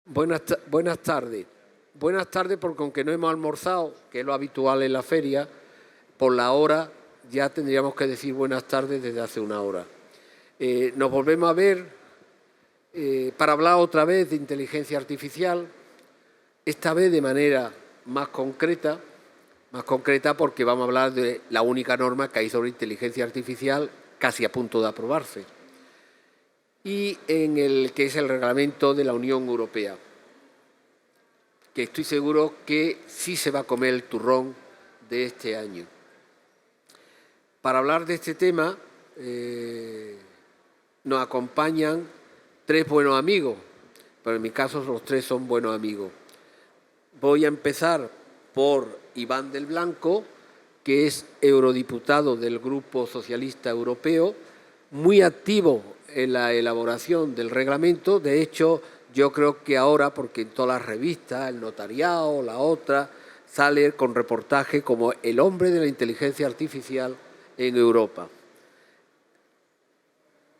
Buenas tardes. Buenas tardes porque aunque no hemos almorzado, que es lo habitual en la feria, por la hora ya tendríamos que decir buenas tardes desde hace una hora. Nos volvemos a ver para hablar otra vez de inteligencia artificial, esta vez de manera más concreta porque vamos a hablar de la única norma que hay sobre inteligencia artificial casi a punto de aprobarse, y en el que es el reglamento de la Unión Europea, que estoy seguro que sí se va a comer el turrón de este año. Para hablar de este tema nos acompañan tres buenos amigos, pero en mi caso los tres son buenos amigos. Voy a empezar por Iván del Blanco, que es eurodiputado del Grupo Socialista Europeo, muy activo en la elaboración del reglamento. De hecho, yo creo que ahora, porque en todas las revistas, el Notariado, la otra, sale con reportaje como el hombre de la inteligencia artificial en Europa.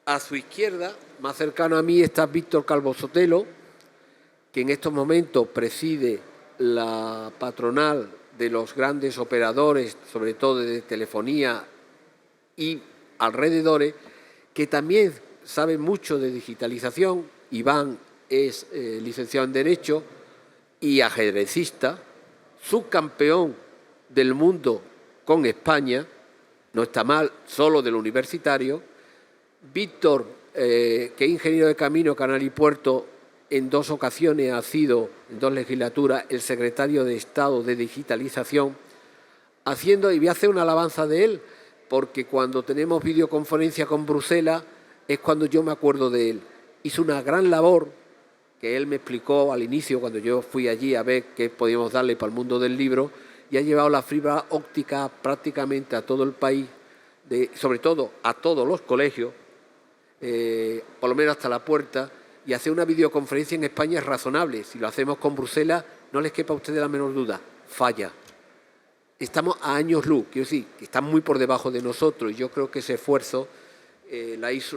A su izquierda, más cercano a mí, está Víctor Calvo Sotelo, que en estos momentos preside la patronal de los grandes operadores, sobre todo de telefonía y alrededores, que también sabe mucho de digitalización. Iván es licenciado en Derecho y ajedrecista, subcampeón del mundo con España, no está mal, solo del universitario. Víctor, que es ingeniero de camino, canal y puerto, en dos ocasiones ha sido, en dos legislaturas, el secretario de Estado de Digitalización, y voy a hacer una alabanza de él, porque cuando tenemos videoconferencia con Bruselas es cuando yo me acuerdo de él. Hizo una gran labor que él me explicó al inicio cuando yo fui allí a ver qué podíamos darle para el mundo del libro, y ha llevado la fibra óptica prácticamente a todo el país, sobre todo a todos los colegios, por lo menos hasta la puerta, y hacer una videoconferencia en España es razonable. Si lo hacemos con Bruselas, no les quepa a ustedes la menor duda, falla. Estamos a años luz, quiero decir, que están muy por debajo de nosotros, y yo creo que ese esfuerzo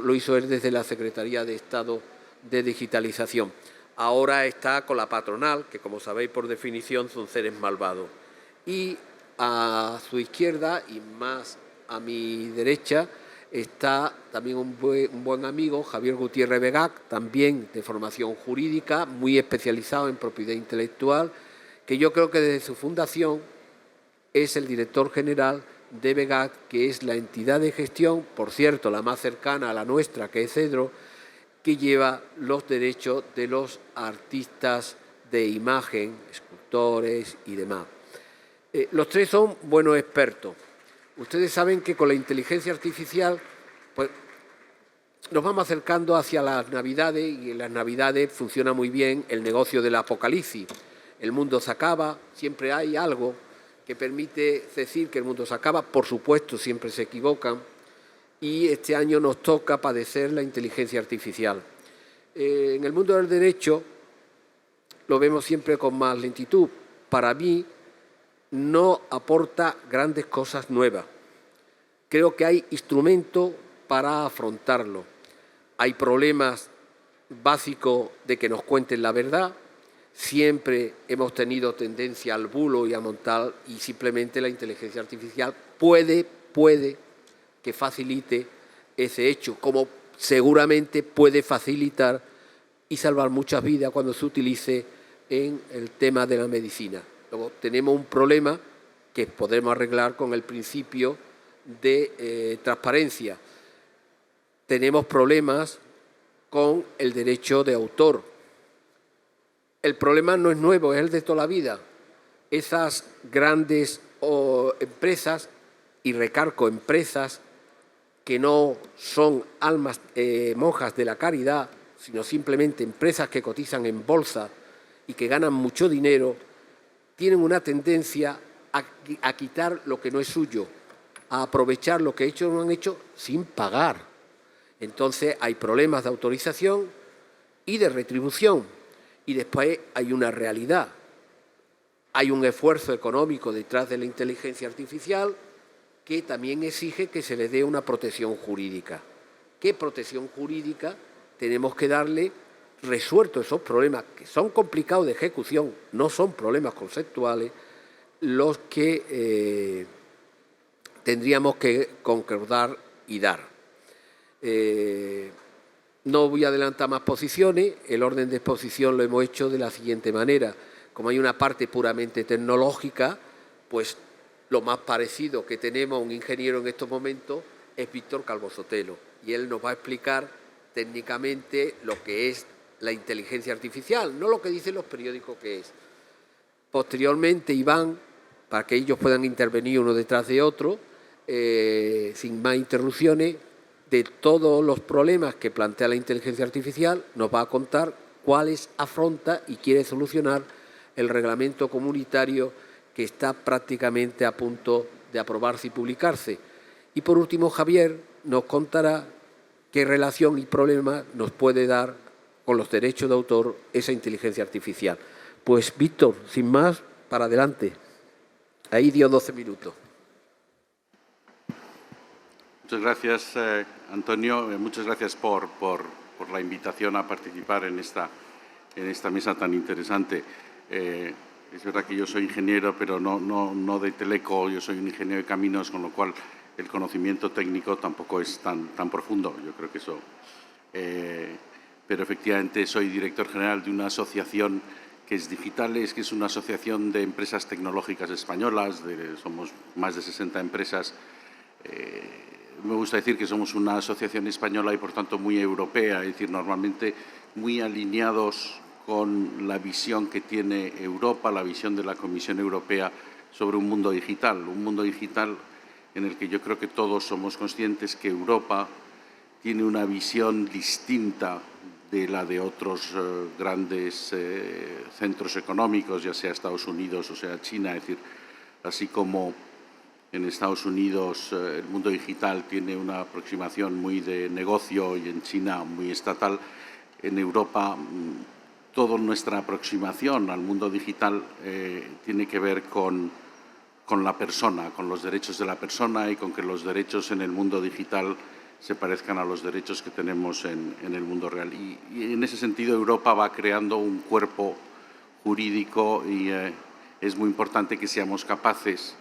lo hizo él desde la Secretaría de Estado de Digitalización. Ahora está con la patronal, que como sabéis por definición son seres malvados. Y a su izquierda y más a mi derecha está también un buen amigo, Javier Gutiérrez Begac, también de formación jurídica, muy especializado en propiedad intelectual, que yo creo que desde su fundación es el director general de Begac, que es la entidad de gestión, por cierto, la más cercana a la nuestra, que es Cedro, que lleva los derechos de los artistas de imagen, escultores y demás. Los tres son buenos expertos. Ustedes saben que con la inteligencia artificial pues, nos vamos acercando hacia las Navidades, y en las Navidades funciona muy bien el negocio del apocalipsis. El mundo se acaba, siempre hay algo que permite decir que el mundo se acaba. Por supuesto, siempre se equivocan, y este año nos toca padecer la inteligencia artificial. En el mundo del derecho lo vemos siempre con más lentitud. Para mí no aporta grandes cosas nuevas. Creo que hay instrumentos para afrontarlo. Hay problemas básicos de que nos cuenten la verdad. Siempre hemos tenido tendencia al bulo y a montar, y simplemente la inteligencia artificial puede que facilite ese hecho, como seguramente puede facilitar y salvar muchas vidas cuando se utilice en el tema de la medicina. Luego tenemos un problema que podremos arreglar con el principio de transparencia. Tenemos problemas con el derecho de autor. El problema no es nuevo, es el de toda la vida. Esas grandes empresas, y recargo empresas, que no son almas monjas de la caridad, sino simplemente empresas que cotizan en bolsa y que ganan mucho dinero, tienen una tendencia a quitar lo que no es suyo, a aprovechar lo que ellos no han hecho sin pagar. Entonces hay problemas de autorización y de retribución. Y después hay una realidad. Hay un esfuerzo económico detrás de la inteligencia artificial que también exige que se le dé una protección jurídica. ¿Qué protección jurídica tenemos que darle resuelto esos problemas, que son complicados de ejecución, no son problemas conceptuales, los que tendríamos que concordar y dar. No voy a adelantar más posiciones, el orden de exposición lo hemos hecho de la siguiente manera. Como hay una parte puramente tecnológica, pues lo más parecido que tenemos a un ingeniero en estos momentos es Víctor Calvo Sotelo, y él nos va a explicar técnicamente lo que es la inteligencia artificial, no lo que dicen los periódicos que es. Posteriormente, Iván, para que ellos puedan intervenir uno detrás de otro, sin más interrupciones, de todos los problemas que plantea la inteligencia artificial, nos va a contar cuáles afronta y quiere solucionar el reglamento comunitario que está prácticamente a punto de aprobarse y publicarse. Y por último, Javier nos contará qué relación y problema nos puede dar con los derechos de autor esa inteligencia artificial. Pues, Víctor, sin más, para adelante. Ahí dio 12 minutos. Muchas gracias, Antonio. Muchas gracias por la invitación a participar en esta mesa tan interesante. Es verdad que yo soy ingeniero, pero no de teleco, yo soy un ingeniero de caminos, con lo cual el conocimiento técnico tampoco es tan profundo. Yo creo que eso... pero efectivamente soy director general de una asociación que es Digitales, que es una asociación de empresas tecnológicas españolas, somos más de 60 empresas. Me gusta decir que somos una asociación española y, por tanto, muy europea, es decir, normalmente muy alineados con la visión que tiene Europa, la visión de la Comisión Europea sobre un mundo digital en el que yo creo que todos somos conscientes que Europa tiene una visión distinta de la de otros grandes centros económicos, ya sea Estados Unidos o sea China, es decir, así como en Estados Unidos el mundo digital tiene una aproximación muy de negocio y en China muy estatal, en Europa toda nuestra aproximación al mundo digital tiene que ver con la persona, con los derechos de la persona y con que los derechos en el mundo digital se parezcan a los derechos que tenemos en el mundo real. Y en ese sentido Europa va creando un cuerpo jurídico y es muy importante que seamos capaces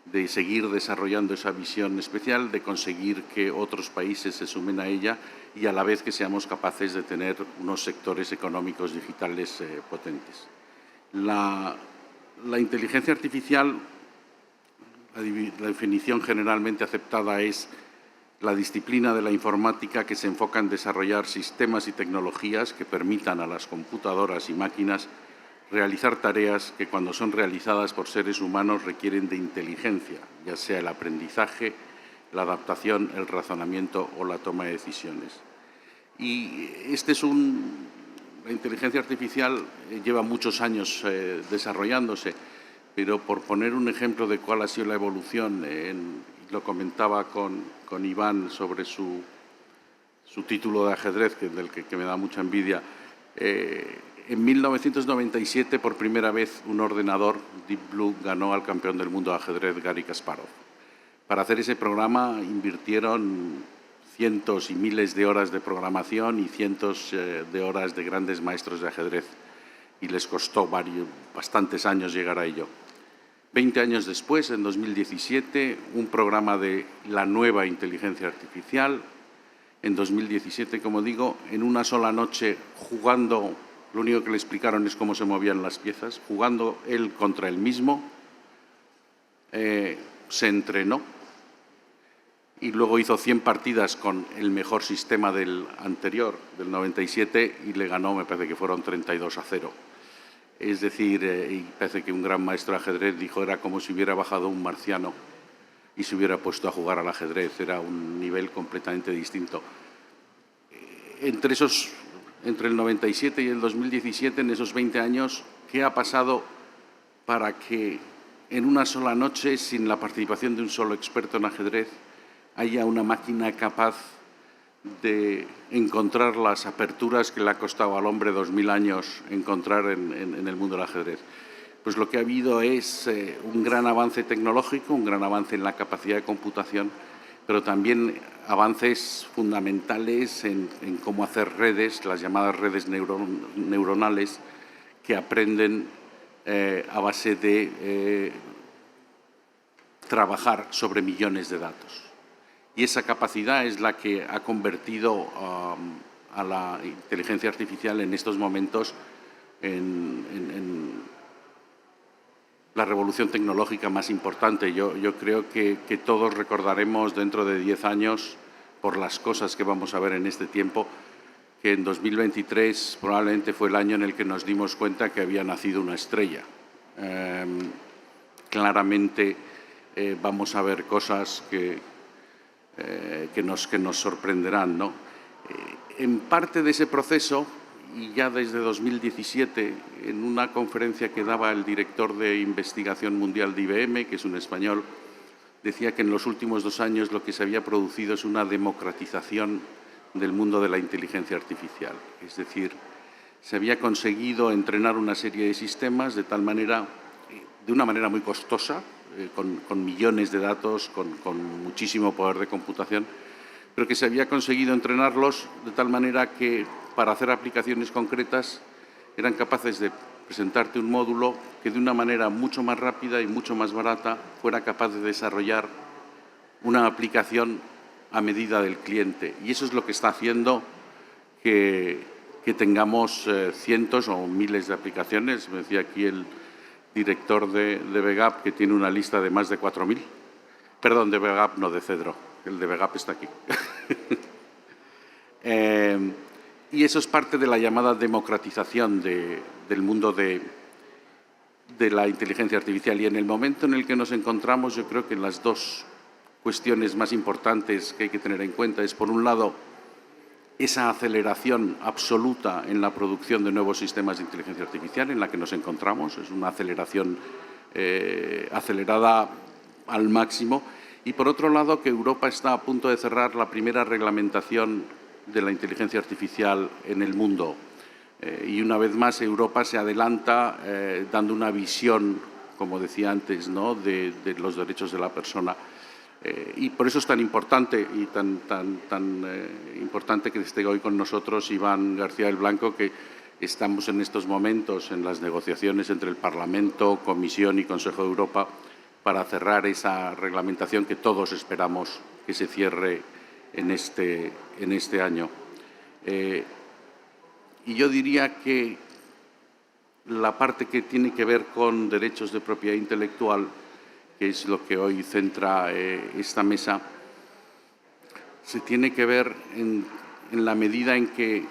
de seguir desarrollando esa visión especial, de conseguir que otros países se sumen a ella y a la vez que seamos capaces de tener unos sectores económicos digitales potentes. La inteligencia artificial, la definición generalmente aceptada es la disciplina de la informática que se enfoca en desarrollar sistemas y tecnologías que permitan a las computadoras y máquinas realizar tareas que, cuando son realizadas por seres humanos, requieren de inteligencia, ya sea el aprendizaje, la adaptación, el razonamiento o la toma de decisiones. Y la inteligencia artificial lleva muchos años desarrollándose, pero por poner un ejemplo de cuál ha sido la evolución, lo comentaba con Iván sobre su título de ajedrez, del que me da mucha envidia. En 1997, por primera vez, un ordenador, Deep Blue, ganó al campeón del mundo de ajedrez, Garry Kasparov. Para hacer ese programa invirtieron cientos y miles de horas de programación y cientos de horas de grandes maestros de ajedrez, y les costó bastantes años llegar a ello. 20 años después, en 2017, un programa de la nueva inteligencia artificial. En 2017, como digo, en una sola noche, jugando, lo único que le explicaron es cómo se movían las piezas, jugando él contra él mismo, se entrenó y luego hizo 100 partidas con el mejor sistema del anterior, del 97, y le ganó, me parece que fueron 32-0. Es decir, y parece que un gran maestro de ajedrez dijo, era como si hubiera bajado un marciano y se hubiera puesto a jugar al ajedrez, era un nivel completamente distinto. Entre el 97 y el 2017, en esos 20 años, ¿qué ha pasado para que en una sola noche, sin la participación de un solo experto en ajedrez, haya una máquina capaz de encontrar las aperturas que le ha costado al hombre 2000 años encontrar en el mundo del ajedrez? Pues lo que ha habido es un gran avance tecnológico, un gran avance en la capacidad de computación, pero también avances fundamentales en cómo hacer redes, las llamadas redes neuronales, que aprenden a base de trabajar sobre millones de datos. Y esa capacidad es la que ha convertido a la inteligencia artificial en estos momentos en la revolución tecnológica más importante. Yo creo que todos recordaremos dentro de 10 años, por las cosas que vamos a ver en este tiempo, que en 2023 probablemente fue el año en el que nos dimos cuenta que había nacido una estrella. Claramente vamos a ver cosas que nos sorprenderán, ¿no? En parte de ese proceso, y ya desde 2017, en una conferencia que daba el director de investigación mundial de IBM, que es un español, decía que en los últimos 2 años lo que se había producido es una democratización del mundo de la inteligencia artificial. Es decir, se había conseguido entrenar una serie de sistemas de tal manera, de una manera muy costosa, con millones de datos, con muchísimo poder de computación, pero que se había conseguido entrenarlos de tal manera que para hacer aplicaciones concretas eran capaces de presentarte un módulo que de una manera mucho más rápida y mucho más barata fuera capaz de desarrollar una aplicación a medida del cliente. Y eso es lo que está haciendo que tengamos cientos o miles de aplicaciones. Me decía aquí el director de VGAP que tiene una lista de más de 4.000. Perdón, de VGAP, no de Cedro. El de VGAP está aquí. Y eso es parte de la llamada democratización del mundo de la inteligencia artificial. Y en el momento en el que nos encontramos, yo creo que las dos cuestiones más importantes que hay que tener en cuenta es, por un lado, esa aceleración absoluta en la producción de nuevos sistemas de inteligencia artificial en la que nos encontramos. Es una aceleración acelerada al máximo. Y, por otro lado, que Europa está a punto de cerrar la primera reglamentación de la inteligencia artificial en el mundo. Y, una vez más, Europa se adelanta dando una visión, como decía antes, ¿no?, de los derechos de la persona. Y por eso es tan importante y tan importante que esté hoy con nosotros Iván García del Blanco, que estamos en estos momentos en las negociaciones entre el Parlamento, Comisión y Consejo de Europa para cerrar esa reglamentación que todos esperamos que se cierre en este año. Y yo diría que la parte que tiene que ver con derechos de propiedad intelectual, que es lo que hoy centra esta mesa, se tiene que ver en la medida en que,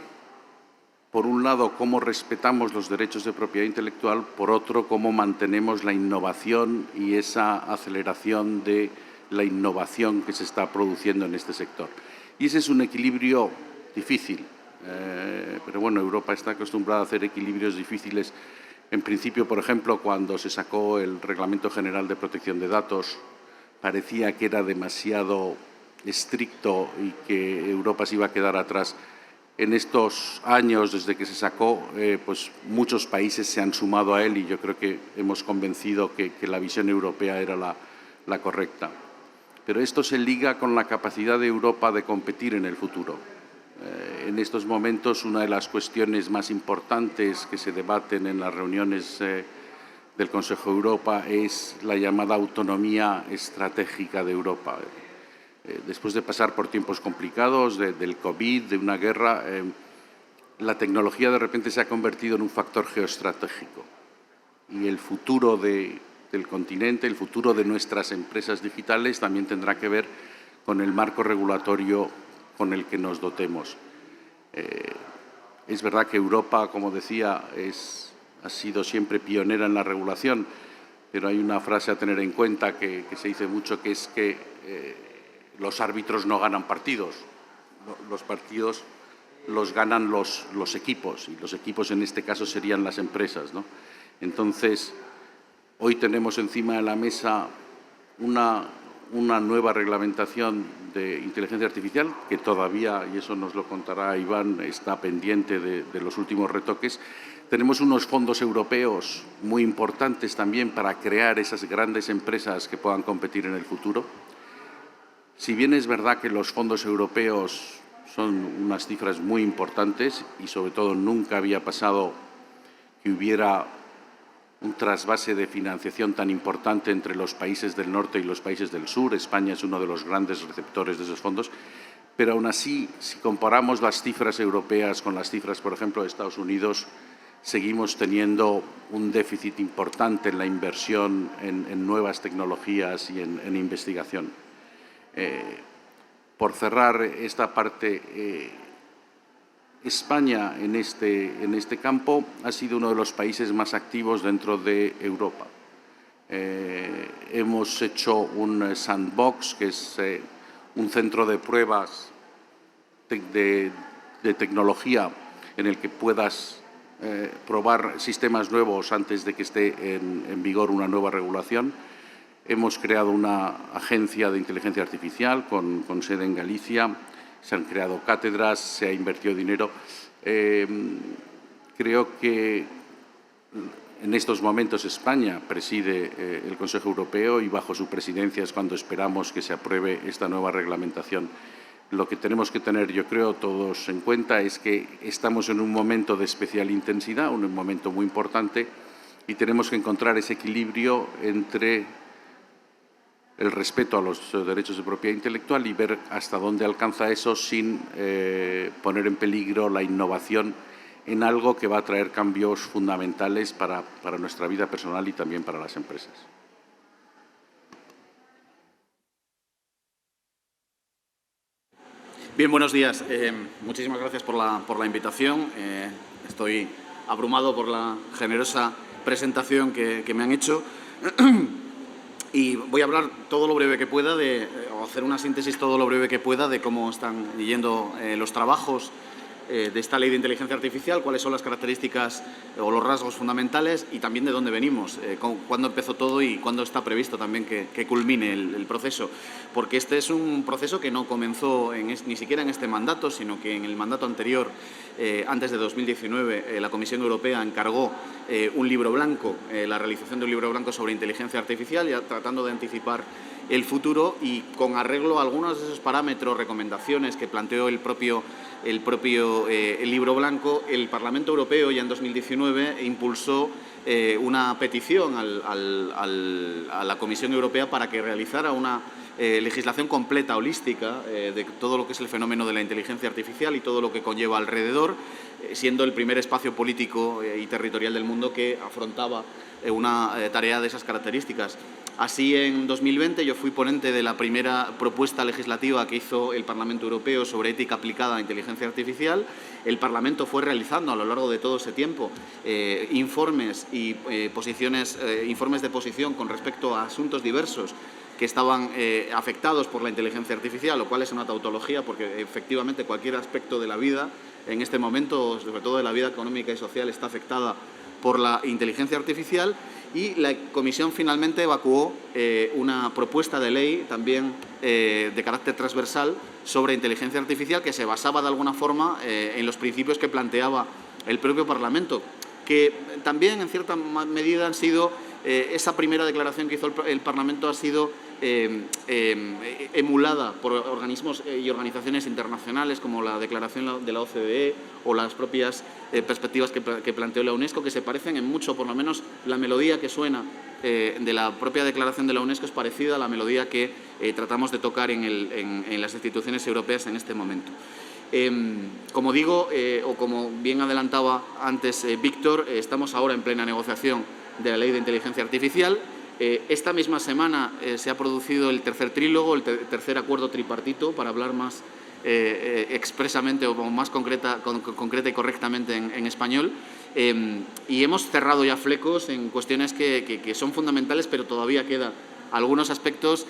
por un lado, cómo respetamos los derechos de propiedad intelectual, por otro, cómo mantenemos la innovación y esa aceleración de la innovación que se está produciendo en este sector. Y ese es un equilibrio difícil, pero bueno, Europa está acostumbrada a hacer equilibrios difíciles. En principio, por ejemplo, cuando se sacó el Reglamento General de Protección de Datos, parecía que era demasiado estricto y que Europa se iba a quedar atrás. En estos años, desde que se sacó, pues muchos países se han sumado a él y yo creo que hemos convencido que la visión europea era la correcta. Pero esto se liga con la capacidad de Europa de competir en el futuro. En estos momentos, una de las cuestiones más importantes que se debaten en las reuniones del Consejo de Europa es la llamada autonomía estratégica de Europa. Después de pasar por tiempos complicados, del COVID, de una guerra, la tecnología de repente se ha convertido en un factor geoestratégico. Y el futuro del continente, el futuro de nuestras empresas digitales también tendrá que ver con el marco regulatorio con el que nos dotemos. Es verdad que Europa, como decía, ha sido siempre pionera en la regulación, pero hay una frase a tener en cuenta que se dice mucho, que es que los árbitros no ganan partidos, los partidos los ganan los equipos, y los equipos en este caso serían las empresas, ¿no? Entonces, hoy tenemos encima de la mesa una nueva reglamentación de inteligencia artificial que todavía, y eso nos lo contará Iván, está pendiente de los últimos retoques. Tenemos unos fondos europeos muy importantes también para crear esas grandes empresas que puedan competir en el futuro. Si bien es verdad que los fondos europeos son unas cifras muy importantes y sobre todo nunca había pasado que hubiera un trasvase de financiación tan importante entre los países del norte y los países del sur. España es uno de los grandes receptores de esos fondos, pero aún así, si comparamos las cifras europeas con las cifras, por ejemplo, de Estados Unidos, seguimos teniendo un déficit importante en la inversión en nuevas tecnologías y en investigación. Por cerrar esta parte, España en este campo ha sido uno de los países más activos dentro de Europa. Hemos hecho un sandbox, que es un centro de pruebas de tecnología en el que puedas probar sistemas nuevos antes de que esté en vigor una nueva regulación. Hemos creado una agencia de inteligencia artificial con sede en Galicia. Se han creado cátedras, se ha invertido dinero. Creo que en estos momentos España preside el Consejo Europeo y bajo su presidencia es cuando esperamos que se apruebe esta nueva reglamentación. Lo que tenemos que tener, yo creo, todos en cuenta es que estamos en un momento de especial intensidad, un momento muy importante, y tenemos que encontrar ese equilibrio entre el respeto a los derechos de propiedad intelectual y ver hasta dónde alcanza eso sin poner en peligro la innovación en algo que va a traer cambios fundamentales para nuestra vida personal y también para las empresas. Bien, buenos días. Muchísimas gracias por la invitación. Estoy abrumado por la generosa presentación que me han hecho. Y voy a hablar todo lo breve que pueda, o hacer una síntesis todo lo breve que pueda de cómo están yendo los trabajos de esta ley de inteligencia artificial, cuáles son las características o los rasgos fundamentales y también de dónde venimos, cuándo empezó todo y cuándo está previsto también que culmine el proceso. Porque este es un proceso que no comenzó ni siquiera en este mandato, sino que en el mandato anterior, antes de 2019, la Comisión Europea encargó un libro blanco, la realización de un libro blanco sobre inteligencia artificial, ya tratando de anticipar el futuro y con arreglo a algunos de esos parámetros, recomendaciones que planteó el propio libro blanco. El Parlamento Europeo ya en 2019 impulsó una petición a la Comisión Europea para que realizara una legislación completa, holística, de todo lo que es el fenómeno de la inteligencia artificial y todo lo que conlleva alrededor, siendo el primer espacio político y territorial del mundo que afrontaba una tarea de esas características. Así, en 2020 yo fui ponente de la primera propuesta legislativa que hizo el Parlamento Europeo sobre ética aplicada a inteligencia artificial. El Parlamento fue realizando a lo largo de todo ese tiempo informes y informes de posición con respecto a asuntos diversos que estaban afectados por la inteligencia artificial, lo cual es una tautología porque efectivamente cualquier aspecto de la vida en este momento, sobre todo de la vida económica y social, está afectada por la inteligencia artificial. Y la Comisión finalmente evacuó una propuesta de ley también de carácter transversal sobre inteligencia artificial que se basaba de alguna forma en los principios que planteaba el propio Parlamento, que también en cierta medida han sido, esa primera declaración que hizo el Parlamento ha sido emulada por organismos y organizaciones internacionales como la declaración de la OCDE o las propias perspectivas que planteó la UNESCO, que se parecen en mucho, por lo menos la melodía que suena de la propia declaración de la UNESCO es parecida a la melodía que tratamos de tocar en las instituciones europeas en este momento. Como digo, o como bien adelantaba antes Víctor, estamos ahora en plena negociación de la Ley de Inteligencia Artificial. Esta misma semana se ha producido el tercer trílogo, el tercer acuerdo tripartito, para hablar más expresamente o más concreta y correctamente en español. Y hemos cerrado ya flecos en cuestiones que son fundamentales, pero todavía quedan algunos aspectos,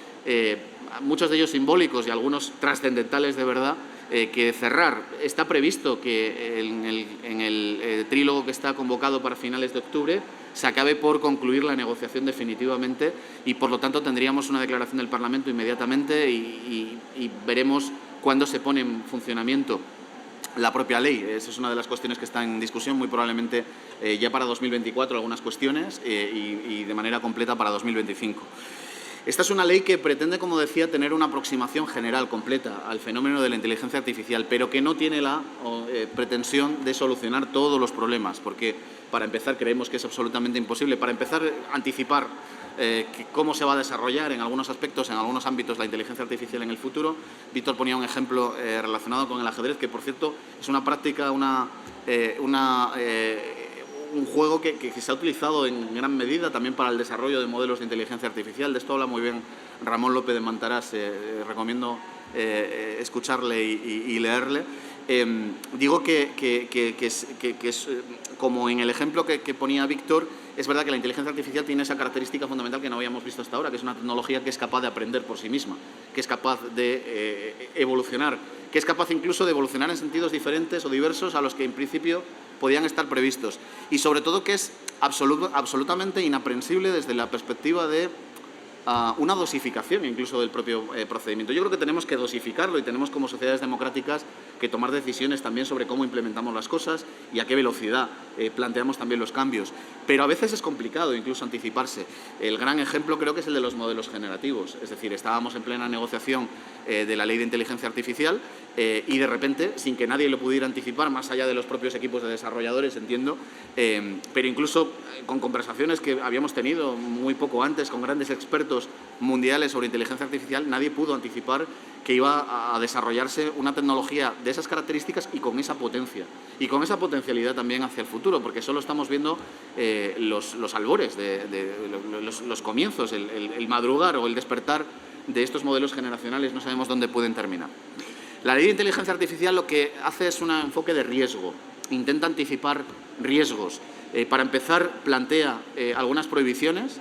muchos de ellos simbólicos y algunos trascendentales de verdad, que cerrar. Está previsto que en el trílogo que está convocado para finales de octubre se acabe por concluir la negociación definitivamente y, por lo tanto, tendríamos una declaración del Parlamento inmediatamente y veremos cuándo se pone en funcionamiento la propia ley. Esa es una de las cuestiones que está en discusión, muy probablemente ya para 2024 algunas cuestiones y de manera completa para 2025. Esta es una ley que pretende, como decía, tener una aproximación general, completa, al fenómeno de la inteligencia artificial, pero que no tiene la pretensión de solucionar todos los problemas, porque, para empezar, creemos que es absolutamente imposible. Para empezar, anticipar cómo se va a desarrollar en algunos aspectos, en algunos ámbitos, la inteligencia artificial en el futuro. Víctor ponía un ejemplo relacionado con el ajedrez, que, por cierto, es una práctica, un juego que se ha utilizado en gran medida también para el desarrollo de modelos de inteligencia artificial. De esto habla muy bien Ramón López de Mantarás. Recomiendo escucharle y leerle. Digo que es como en el ejemplo que ponía Víctor. Es verdad que la inteligencia artificial tiene esa característica fundamental que no habíamos visto hasta ahora, que es una tecnología que es capaz de aprender por sí misma, que es capaz de evolucionar, que es capaz incluso de evolucionar en sentidos diferentes o diversos a los que en principio podían estar previstos. Y sobre todo que es absolutamente inaprensible desde la perspectiva de una dosificación incluso del propio procedimiento. Yo creo que tenemos que dosificarlo y tenemos como sociedades democráticas que tomar decisiones también sobre cómo implementamos las cosas y a qué velocidad planteamos también los cambios. Pero a veces es complicado incluso anticiparse. El gran ejemplo creo que es el de los modelos generativos. Es decir, estábamos en plena negociación de la ley de inteligencia artificial y de repente, sin que nadie lo pudiera anticipar, más allá de los propios equipos de desarrolladores, entiendo, pero incluso con conversaciones que habíamos tenido muy poco antes con grandes expertos mundiales sobre inteligencia artificial, nadie pudo anticipar que iba a desarrollarse una tecnología de esas características y con esa potencia. Y con esa potencialidad también hacia el futuro, porque solo estamos viendo los albores, los comienzos, el madrugar o el despertar de estos modelos generacionales. No sabemos dónde pueden terminar. La ley de inteligencia artificial lo que hace es un enfoque de riesgo. Intenta anticipar riesgos. Para empezar, plantea algunas prohibiciones,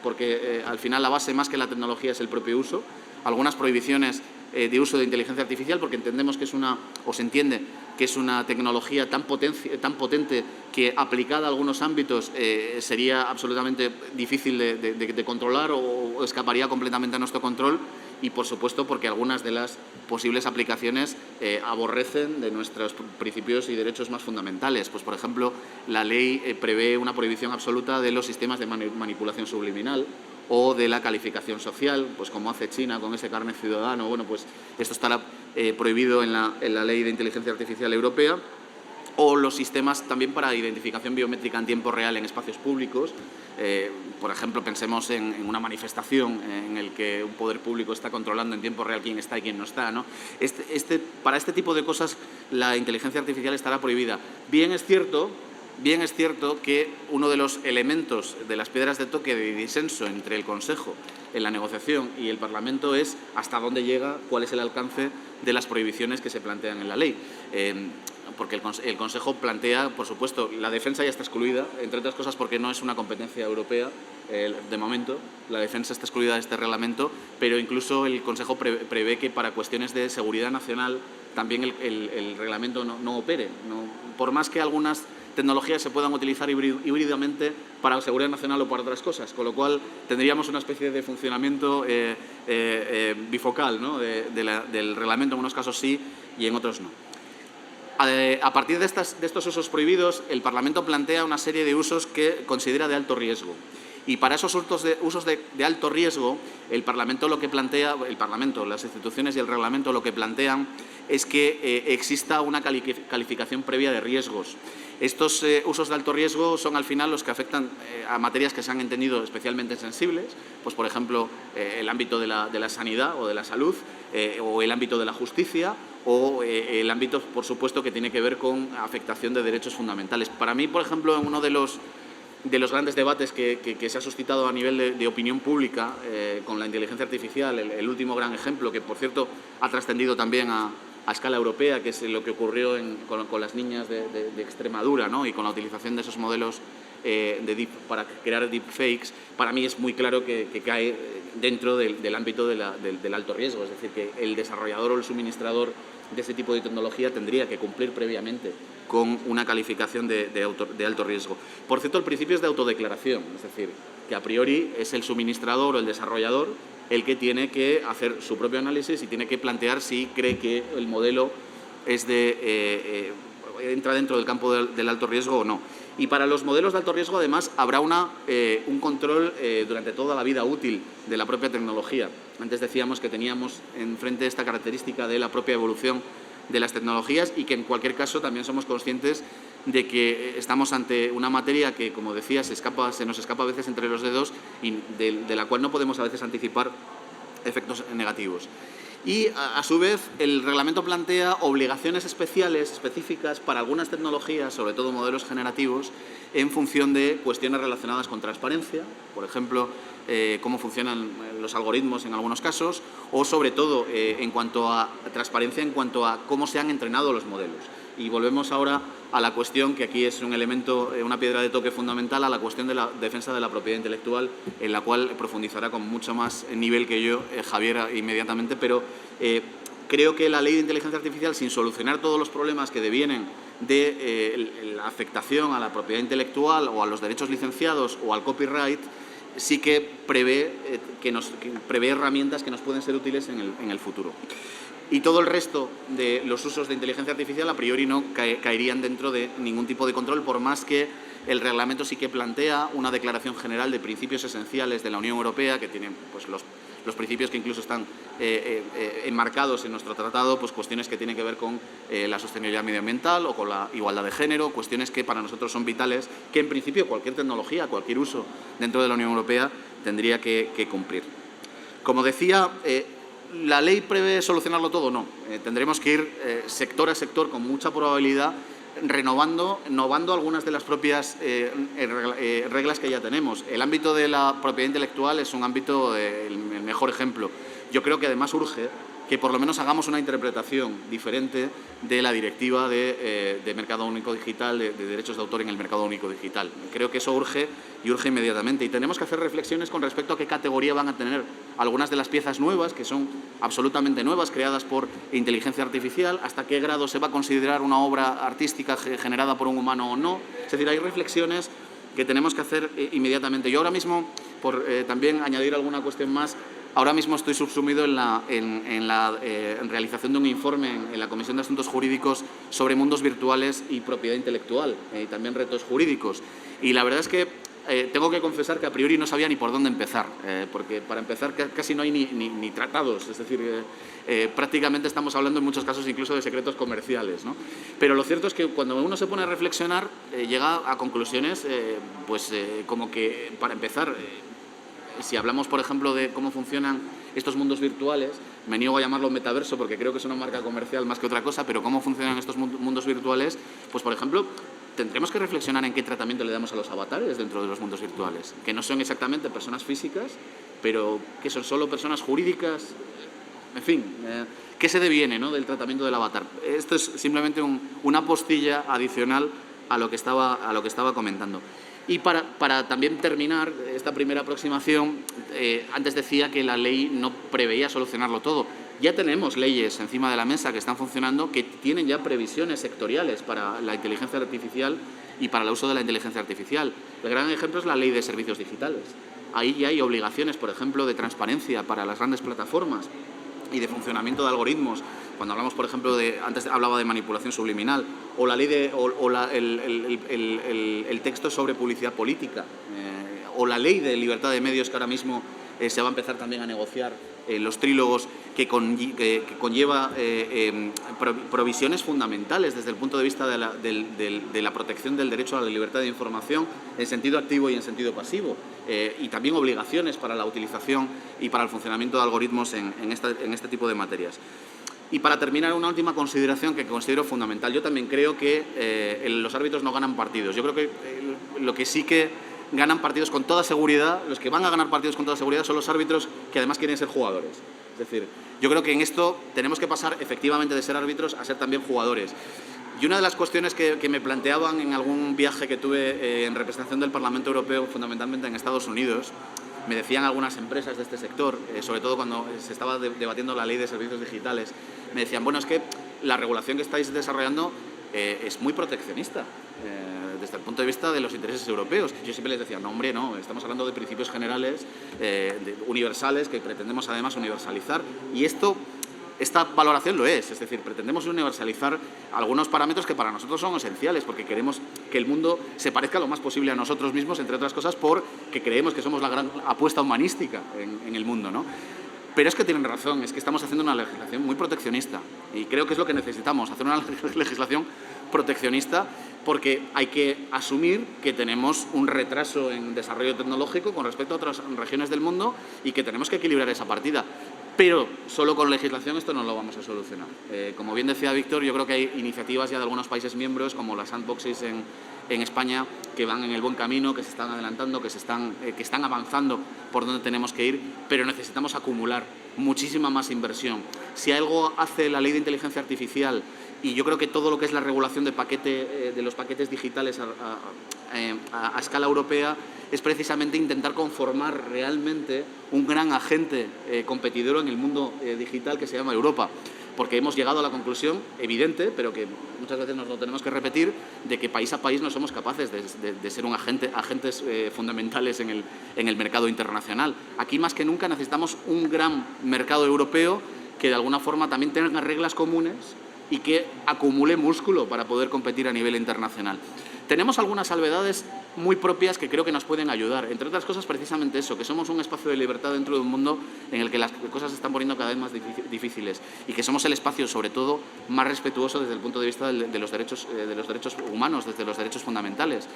porque al final la base más que la tecnología es el propio uso. Algunas prohibiciones de uso de inteligencia artificial, porque entendemos que es se entiende que es una tecnología tan potente que aplicada a algunos ámbitos sería absolutamente difícil de controlar o escaparía completamente a nuestro control. Y, por supuesto, porque algunas de las posibles aplicaciones aborrecen de nuestros principios y derechos más fundamentales. Pues, por ejemplo, la ley prevé una prohibición absoluta de los sistemas de manipulación subliminal o de la calificación social, pues como hace China con ese carnet ciudadano. Bueno, pues esto estará prohibido en la Ley de Inteligencia Artificial Europea. O los sistemas también para identificación biométrica en tiempo real en espacios públicos. Por ejemplo, pensemos en una manifestación en el que un poder público está controlando en tiempo real quién está y quién no está, ¿no? Para este tipo de cosas la inteligencia artificial estará prohibida. Bien es cierto que uno de los elementos de las piedras de toque de disenso entre el Consejo en la negociación y el Parlamento es hasta dónde llega, cuál es el alcance de las prohibiciones que se plantean en la ley. Porque el Consejo plantea, por supuesto, la defensa ya está excluida, entre otras cosas porque no es una competencia europea de momento. La defensa está excluida de este reglamento, pero incluso el Consejo prevé que para cuestiones de seguridad nacional también el reglamento no opere. Por más que algunas tecnologías se puedan utilizar híbridamente para seguridad nacional o para otras cosas, con lo cual tendríamos una especie de funcionamiento bifocal, ¿no? del reglamento, en unos casos sí y en otros no. A partir de estos usos prohibidos, el Parlamento plantea una serie de usos que considera de alto riesgo. Y para esos usos de alto riesgo, el Parlamento, las instituciones y el reglamento lo que plantean es que exista una calificación previa de riesgos. Estos usos de alto riesgo son al final los que afectan a materias que se han entendido especialmente sensibles, pues por ejemplo el ámbito de la sanidad o de la salud, o el ámbito de la justicia, o el ámbito, por supuesto, que tiene que ver con afectación de derechos fundamentales. Para mí, por ejemplo, uno de los grandes debates que se ha suscitado a nivel de opinión pública con la inteligencia artificial, el último gran ejemplo, que por cierto ha trascendido también a escala europea, que es lo que ocurrió con las niñas de Extremadura, ¿no? Y con la utilización de esos modelos para crear deepfakes, para mí es muy claro que cae dentro del ámbito del alto riesgo. Es decir, que el desarrollador o el suministrador de ese tipo de tecnología tendría que cumplir previamente con una calificación de alto riesgo. Por cierto, el principio es de autodeclaración, es decir, que a priori es el suministrador o el desarrollador el que tiene que hacer su propio análisis y tiene que plantear si cree que el modelo es entra dentro del campo del alto riesgo o no. Y para los modelos de alto riesgo, además, habrá un control durante toda la vida útil de la propia tecnología. Antes decíamos que teníamos enfrente esta característica de la propia evolución de las tecnologías y que, en cualquier caso, también somos conscientes de que estamos ante una materia que, como decía, se nos escapa a veces entre los dedos y de la cual no podemos a veces anticipar efectos negativos. Y, a su vez, el reglamento plantea obligaciones específicas para algunas tecnologías, sobre todo modelos generativos, en función de cuestiones relacionadas con transparencia, por ejemplo, cómo funcionan los algoritmos en algunos casos, o sobre todo en cuanto a transparencia, en cuanto a cómo se han entrenado los modelos. Y volvemos ahora a la cuestión, que aquí es un elemento, una piedra de toque fundamental, a la cuestión de la defensa de la propiedad intelectual, en la cual profundizará con mucho más nivel que yo Javier inmediatamente, pero creo que la ley de inteligencia artificial, sin solucionar todos los problemas que devienen de la afectación a la propiedad intelectual o a los derechos licenciados o al copyright, sí que prevé herramientas que nos pueden ser útiles en el futuro. Y todo el resto de los usos de inteligencia artificial a priori no caerían dentro de ningún tipo de control, por más que el reglamento sí que plantea una declaración general de principios esenciales de la Unión Europea, que tienen pues, los principios que incluso están enmarcados en nuestro tratado, pues cuestiones que tienen que ver con la sostenibilidad medioambiental o con la igualdad de género, cuestiones que para nosotros son vitales, que en principio cualquier tecnología, cualquier uso dentro de la Unión Europea tendría que cumplir. Como decía, ¿la ley prevé solucionarlo todo? No. Tendremos que ir sector a sector con mucha probabilidad innovando algunas de las propias reglas que ya tenemos. El ámbito de la propiedad intelectual es un ámbito, el mejor ejemplo. Yo creo que además urge que por lo menos hagamos una interpretación diferente de la directiva de Mercado Único Digital, de derechos de autor en el Mercado Único Digital. Creo que eso urge y urge inmediatamente. Y tenemos que hacer reflexiones con respecto a qué categoría van a tener algunas de las piezas nuevas, que son absolutamente nuevas, creadas por inteligencia artificial, hasta qué grado se va a considerar una obra artística generada por un humano o no. Es decir, hay reflexiones que tenemos que hacer inmediatamente. Yo ahora mismo, por también añadir alguna cuestión más, ahora mismo estoy subsumido en la realización de un informe en la Comisión de Asuntos Jurídicos sobre mundos virtuales y propiedad intelectual, y también retos jurídicos. Y la verdad es que tengo que confesar que a priori no sabía ni por dónde empezar, porque para empezar casi no hay ni tratados, es decir, prácticamente estamos hablando en muchos casos incluso de secretos comerciales, ¿no? Pero lo cierto es que cuando uno se pone a reflexionar, llega a conclusiones, como que, para empezar, si hablamos, por ejemplo, de cómo funcionan estos mundos virtuales, me niego a llamarlo metaverso porque creo que es una marca comercial más que otra cosa, pero cómo funcionan estos mundos virtuales, pues, por ejemplo, tendremos que reflexionar en qué tratamiento le damos a los avatares dentro de los mundos virtuales, que no son exactamente personas físicas, pero que son solo personas jurídicas, en fin, ¿qué se deviene, ¿no?, del tratamiento del avatar? Esto es simplemente una postilla adicional a lo que estaba comentando. Y para también terminar esta primera aproximación, antes decía que la ley no preveía solucionarlo todo. Ya tenemos leyes encima de la mesa que están funcionando, que tienen ya previsiones sectoriales para la inteligencia artificial y para el uso de la inteligencia artificial. El gran ejemplo es la Ley de Servicios Digitales. Ahí ya hay obligaciones, por ejemplo, de transparencia para las grandes plataformas y de funcionamiento de algoritmos. Cuando hablamos, por ejemplo, antes hablaba de manipulación subliminal, o la ley el texto sobre publicidad política, o la ley de libertad de medios que ahora mismo se va a empezar también a negociar los trílogos, que conlleva provisiones fundamentales desde el punto de vista de la protección del derecho a la libertad de información en sentido activo y en sentido pasivo, y también obligaciones para la utilización y para el funcionamiento de algoritmos en este tipo de materias. Y para terminar, una última consideración que considero fundamental. Yo también creo que los árbitros no ganan partidos. Yo creo que lo que sí que ganan partidos con toda seguridad, los que van a ganar partidos con toda seguridad son los árbitros que además quieren ser jugadores. Es decir, yo creo que en esto tenemos que pasar efectivamente de ser árbitros a ser también jugadores. Y una de las cuestiones que me planteaban en algún viaje que tuve en representación del Parlamento Europeo, fundamentalmente en Estados Unidos, me decían algunas empresas de este sector, sobre todo cuando se estaba debatiendo la Ley de Servicios Digitales, me decían, bueno, es que la regulación que estáis desarrollando es muy proteccionista desde el punto de vista de los intereses europeos. Yo siempre les decía, no, hombre, no, estamos hablando de principios generales, universales, que pretendemos además universalizar. Y esto esta valoración lo es decir, pretendemos universalizar algunos parámetros que para nosotros son esenciales, porque queremos que el mundo se parezca lo más posible a nosotros mismos, entre otras cosas porque creemos que somos la gran apuesta humanística en el mundo, ¿no? Pero es que tienen razón, es que estamos haciendo una legislación muy proteccionista y creo que es lo que necesitamos, hacer una legislación proteccionista, porque hay que asumir que tenemos un retraso en desarrollo tecnológico con respecto a otras regiones del mundo y que tenemos que equilibrar esa partida. Pero solo con legislación esto no lo vamos a solucionar. Como bien decía Víctor, yo creo que hay iniciativas ya de algunos países miembros, como las sandboxes en España, que van en el buen camino, que se están adelantando, que están avanzando por donde tenemos que ir, pero necesitamos acumular muchísima más inversión. Si algo hace la Ley de Inteligencia Artificial, y yo creo que todo lo que es la regulación de los paquetes digitales a escala europea, es precisamente intentar conformar realmente un gran agente competidor en el mundo digital que se llama Europa. Porque hemos llegado a la conclusión evidente, pero que muchas veces nos lo tenemos que repetir, de que país a país no somos capaces de ser agentes fundamentales en el mercado internacional. Aquí más que nunca necesitamos un gran mercado europeo que de alguna forma también tenga reglas comunes y que acumule músculo para poder competir a nivel internacional. Tenemos algunas salvedades muy propias que creo que nos pueden ayudar. Entre otras cosas, precisamente eso, que somos un espacio de libertad dentro de un mundo en el que las cosas se están poniendo cada vez más difíciles y que somos el espacio, sobre todo, más respetuoso desde el punto de vista de los derechos humanos, desde los derechos fundamentales.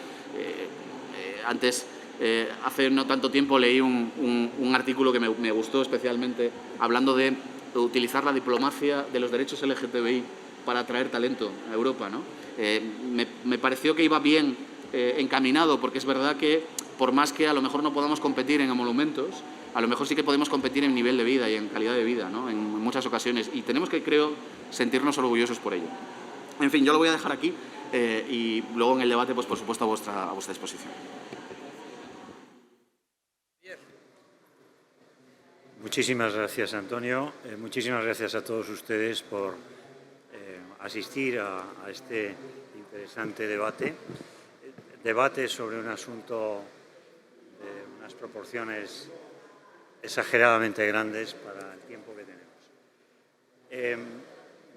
Hace no tanto tiempo leí un artículo que me gustó especialmente, hablando de utilizar la diplomacia de los derechos LGTBI para atraer talento a Europa, ¿no? Me pareció que iba bien encaminado, porque es verdad que por más que a lo mejor no podamos competir en emolumentos, a lo mejor sí que podemos competir en nivel de vida y en calidad de vida, ¿no? En muchas ocasiones, y tenemos que, creo, sentirnos orgullosos por ello. En fin, yo lo voy a dejar aquí y luego en el debate, pues por supuesto, a vuestra disposición. Muchísimas gracias, Antonio. Muchísimas gracias a todos ustedes por asistir a este interesante debate. Debate sobre un asunto de unas proporciones exageradamente grandes para el tiempo que tenemos.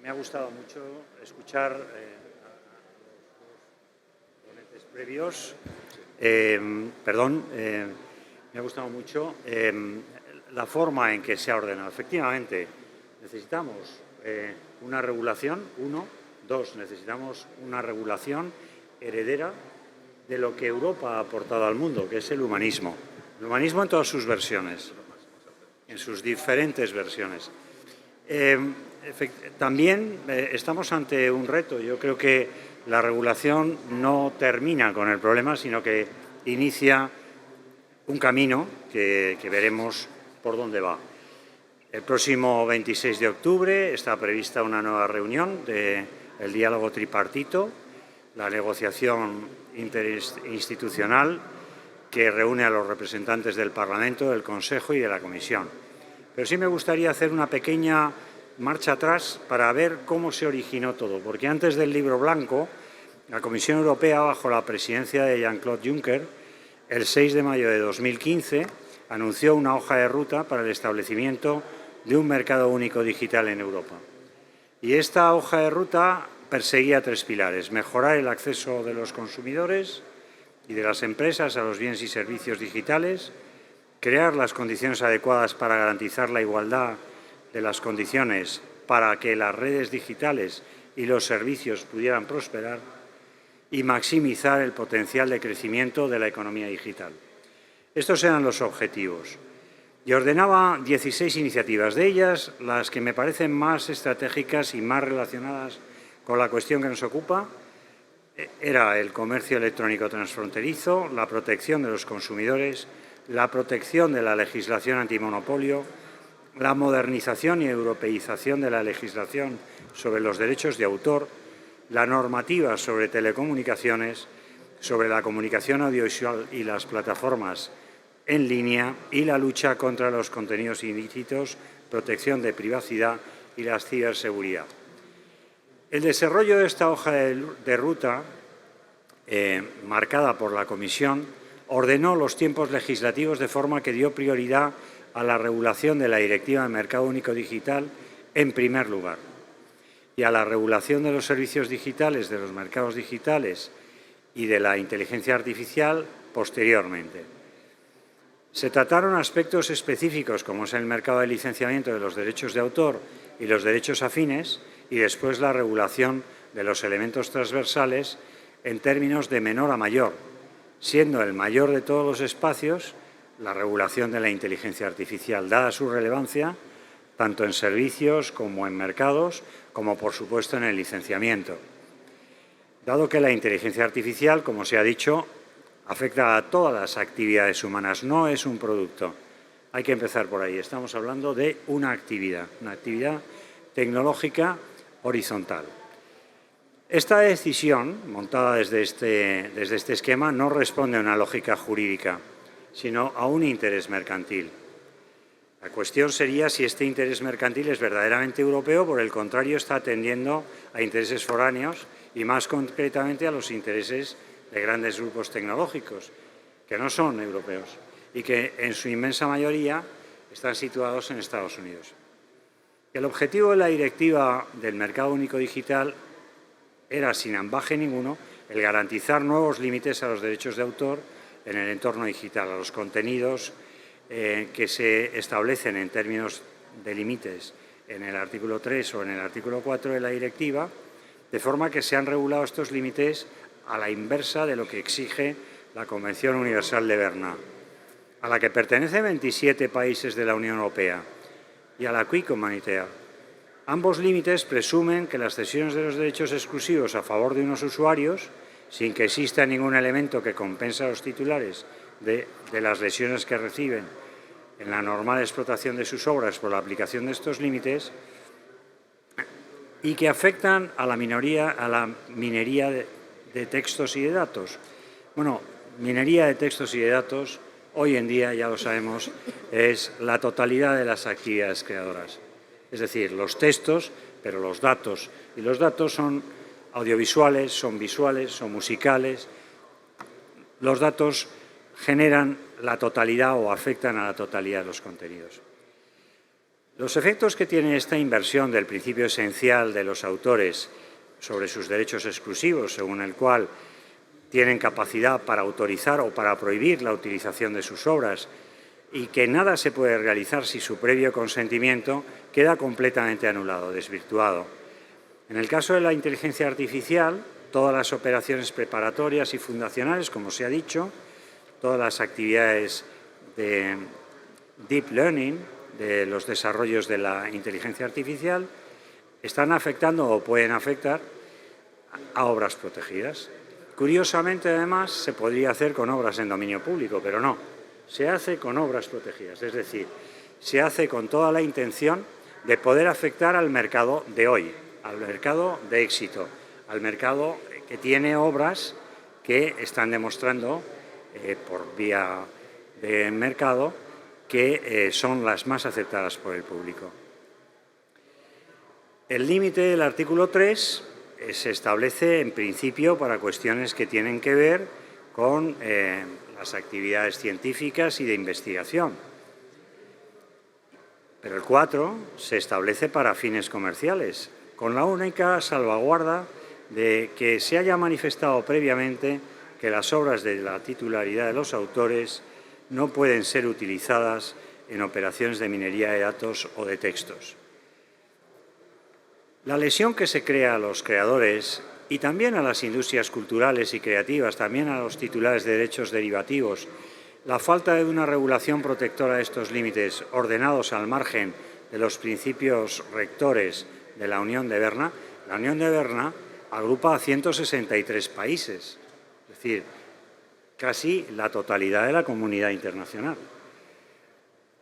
Me ha gustado mucho escuchar a los ponentes previos. Me ha gustado mucho la forma en que se ha ordenado. Efectivamente, necesitamos una regulación, dos, necesitamos una regulación heredera de lo que Europa ha aportado al mundo, que es el humanismo. El humanismo en todas sus versiones, en sus diferentes versiones. También estamos ante un reto. Yo creo que la regulación no termina con el problema, sino que inicia un camino que veremos por dónde va. El próximo 26 de octubre está prevista una nueva reunión del diálogo tripartito, la negociación interinstitucional que reúne a los representantes del Parlamento, del Consejo y de la Comisión. Pero sí me gustaría hacer una pequeña marcha atrás para ver cómo se originó todo, porque antes del Libro Blanco, la Comisión Europea, bajo la presidencia de Jean-Claude Juncker, el 6 de mayo de 2015, anunció una hoja de ruta para el establecimiento de un mercado único digital en Europa. Y esta hoja de ruta perseguía tres pilares: mejorar el acceso de los consumidores y de las empresas a los bienes y servicios digitales, crear las condiciones adecuadas para garantizar la igualdad de las condiciones para que las redes digitales y los servicios pudieran prosperar, y maximizar el potencial de crecimiento de la economía digital. Estos eran los objetivos. Y ordenaba 16 iniciativas. De ellas, las que me parecen más estratégicas y más relacionadas con la cuestión que nos ocupa, era el comercio electrónico transfronterizo, la protección de los consumidores, la protección de la legislación antimonopolio, la modernización y europeización de la legislación sobre los derechos de autor, la normativa sobre telecomunicaciones, sobre la comunicación audiovisual y las plataformas en línea, y la lucha contra los contenidos ilícitos, protección de privacidad y la ciberseguridad. El desarrollo de esta hoja de ruta, marcada por la Comisión, ordenó los tiempos legislativos de forma que dio prioridad a la regulación de la Directiva de Mercado Único Digital en primer lugar, y a la regulación de los servicios digitales, de los mercados digitales y de la inteligencia artificial posteriormente. Se trataron aspectos específicos, como es el mercado de licenciamiento de los derechos de autor y los derechos afines, y después la regulación de los elementos transversales en términos de menor a mayor, siendo el mayor de todos los espacios la regulación de la inteligencia artificial, dada su relevancia tanto en servicios como en mercados, como por supuesto en el licenciamiento. Dado que la inteligencia artificial, como se ha dicho, afecta a todas las actividades humanas, no es un producto. Hay que empezar por ahí. Estamos hablando de una actividad tecnológica horizontal. Esta decisión, montada desde este esquema, no responde a una lógica jurídica, sino a un interés mercantil. La cuestión sería si este interés mercantil es verdaderamente europeo, por el contrario, está atendiendo a intereses foráneos y, más concretamente, a los intereses de grandes grupos tecnológicos, que no son europeos y que, en su inmensa mayoría, están situados en Estados Unidos. El objetivo de la Directiva del Mercado Único Digital era, sin ambaje ninguno, el garantizar nuevos límites a los derechos de autor en el entorno digital, a los contenidos que se establecen en términos de límites en el artículo 3 o en el artículo 4 de la directiva, de forma que se han regulado estos límites a la inversa de lo que exige la Convención Universal de Berna, a la que pertenecen 27 países de la Unión Europea, y a la Acquis Communautaire. Ambos límites presumen que las cesiones de los derechos exclusivos a favor de unos usuarios, sin que exista ningún elemento que compense a los titulares de las lesiones que reciben en la normal explotación de sus obras por la aplicación de estos límites, y que afectan a la minería de textos y de datos. Bueno, minería de textos y de datos, hoy en día, ya lo sabemos, es la totalidad de las actividades creadoras. Es decir, los textos, pero los datos. Y los datos son audiovisuales, son visuales, son musicales. Los datos generan la totalidad o afectan a la totalidad de los contenidos. Los efectos que tiene esta inversión del principio esencial de los autores sobre sus derechos exclusivos, según el cual tienen capacidad para autorizar o para prohibir la utilización de sus obras y que nada se puede realizar sin su previo consentimiento, queda completamente anulado, desvirtuado. En el caso de la inteligencia artificial, todas las operaciones preparatorias y fundacionales, como se ha dicho, todas las actividades de deep learning, de los desarrollos de la inteligencia artificial, están afectando o pueden afectar a obras protegidas. Curiosamente, además, se podría hacer con obras en dominio público, pero no. Se hace con obras protegidas, es decir, se hace con toda la intención de poder afectar al mercado de hoy, al mercado de éxito, al mercado que tiene obras que están demostrando por vía de mercado que son las más aceptadas por el público. El límite del artículo 3 se establece en principio para cuestiones que tienen que ver con las actividades científicas y de investigación. Pero el 4 se establece para fines comerciales, con la única salvaguarda de que se haya manifestado previamente que las obras de la titularidad de los autores no pueden ser utilizadas en operaciones de minería de datos o de textos. La lesión que se crea a los creadores y también a las industrias culturales y creativas, también a los titulares de derechos derivativos, la falta de una regulación protectora de estos límites ordenados al margen de los principios rectores de la Unión de Berna. La Unión de Berna agrupa a 163 países, es decir, casi la totalidad de la comunidad internacional.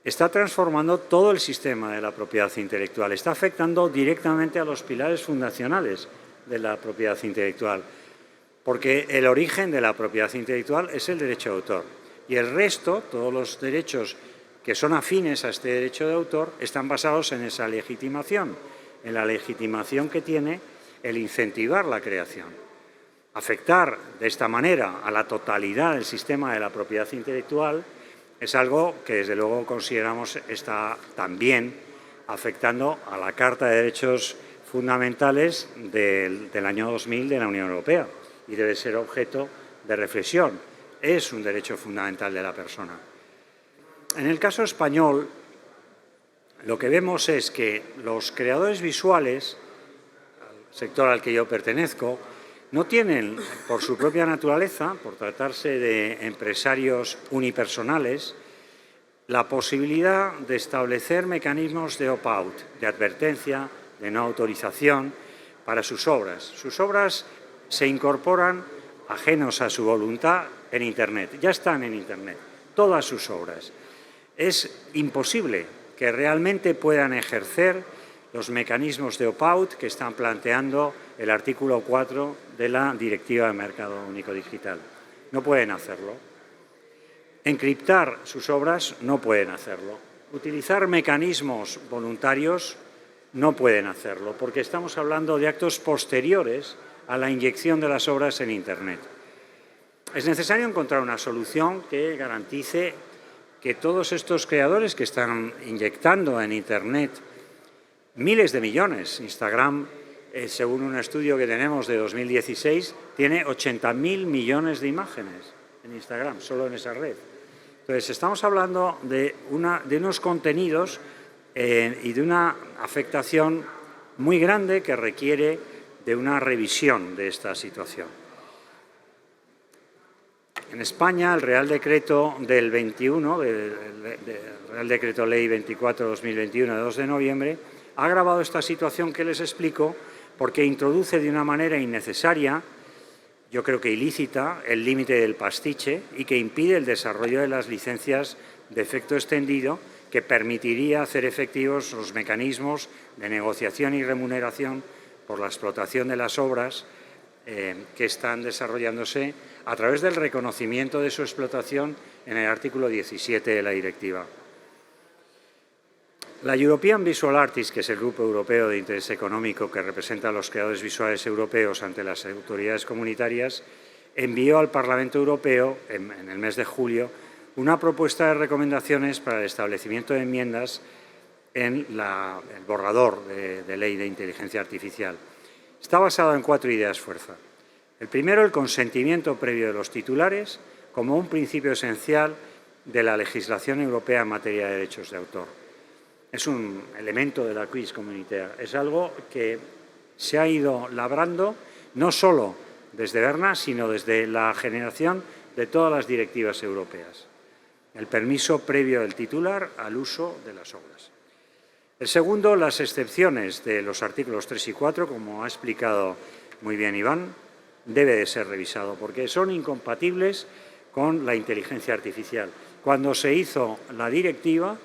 Está transformando todo el sistema de la propiedad intelectual, está afectando directamente a los pilares fundacionales de la propiedad intelectual, porque el origen de la propiedad intelectual es el derecho de autor y el resto, todos los derechos que son afines a este derecho de autor, están basados en esa legitimación, en la legitimación que tiene el incentivar la creación. Afectar de esta manera a la totalidad del sistema de la propiedad intelectual es algo que, desde luego, consideramos está también afectando a la Carta de Derechos Fundamentales del año 2000 de la Unión Europea y debe ser objeto de reflexión. Es un derecho fundamental de la persona. En el caso español, lo que vemos es que los creadores visuales, el sector al que yo pertenezco, no tienen, por su propia naturaleza, por tratarse de empresarios unipersonales, la posibilidad de establecer mecanismos de opt-out, de advertencia, de no autorización para sus obras. Sus obras se incorporan, ajenos a su voluntad, en Internet. Ya están en Internet, todas sus obras. Es imposible que realmente puedan ejercer los mecanismos de opt-out que están planteando el artículo 4 de la Directiva del Mercado Único Digital. No pueden hacerlo. Encriptar sus obras no pueden hacerlo. Utilizar mecanismos voluntarios no pueden hacerlo, porque estamos hablando de actos posteriores a la inyección de las obras en Internet. Es necesario encontrar una solución que garantice que todos estos creadores que están inyectando en Internet miles de millones, Instagram, según un estudio que tenemos de 2016, tiene 80.000 millones de imágenes en Instagram, solo en esa red. Entonces, estamos hablando de unos contenidos y de una afectación muy grande que requiere de una revisión de esta situación. En España, el Real Decreto del 21, el Real Decreto Ley 24/2021 de 2 de noviembre, ha agravado esta situación que les explico porque introduce de una manera innecesaria, yo creo que ilícita, el límite del pastiche y que impide el desarrollo de las licencias de efecto extendido que permitiría hacer efectivos los mecanismos de negociación y remuneración por la explotación de las obras que están desarrollándose a través del reconocimiento de su explotación en el artículo 17 de la directiva. La European Visual Artists, que es el grupo europeo de interés económico que representa a los creadores visuales europeos ante las autoridades comunitarias, envió al Parlamento Europeo, en el mes de julio, una propuesta de recomendaciones para el establecimiento de enmiendas en el borrador de ley de inteligencia artificial. Está basado en 4 ideas fuerza. El primero, el consentimiento previo de los titulares como un principio esencial de la legislación europea en materia de derechos de autor. Es un elemento de la acquis communautaire. Es algo que se ha ido labrando no solo desde Berna, sino desde la generación de todas las directivas europeas. El permiso previo del titular al uso de las obras. El segundo, las excepciones de los artículos 3 y 4, como ha explicado muy bien Iván, debe de ser revisado porque son incompatibles con la inteligencia artificial. Cuando se hizo la directiva,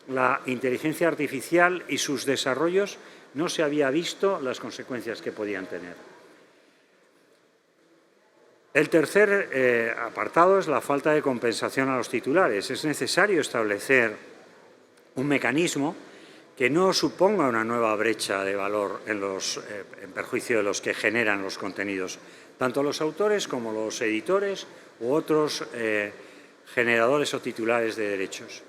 la inteligencia artificial y sus desarrollos no se había visto las consecuencias que podían tener. El tercer apartado es la falta de compensación a los titulares. Es necesario establecer un mecanismo que no suponga una nueva brecha de valor en perjuicio de los que generan los contenidos, tanto los autores como los editores u otros generadores o titulares de derechos.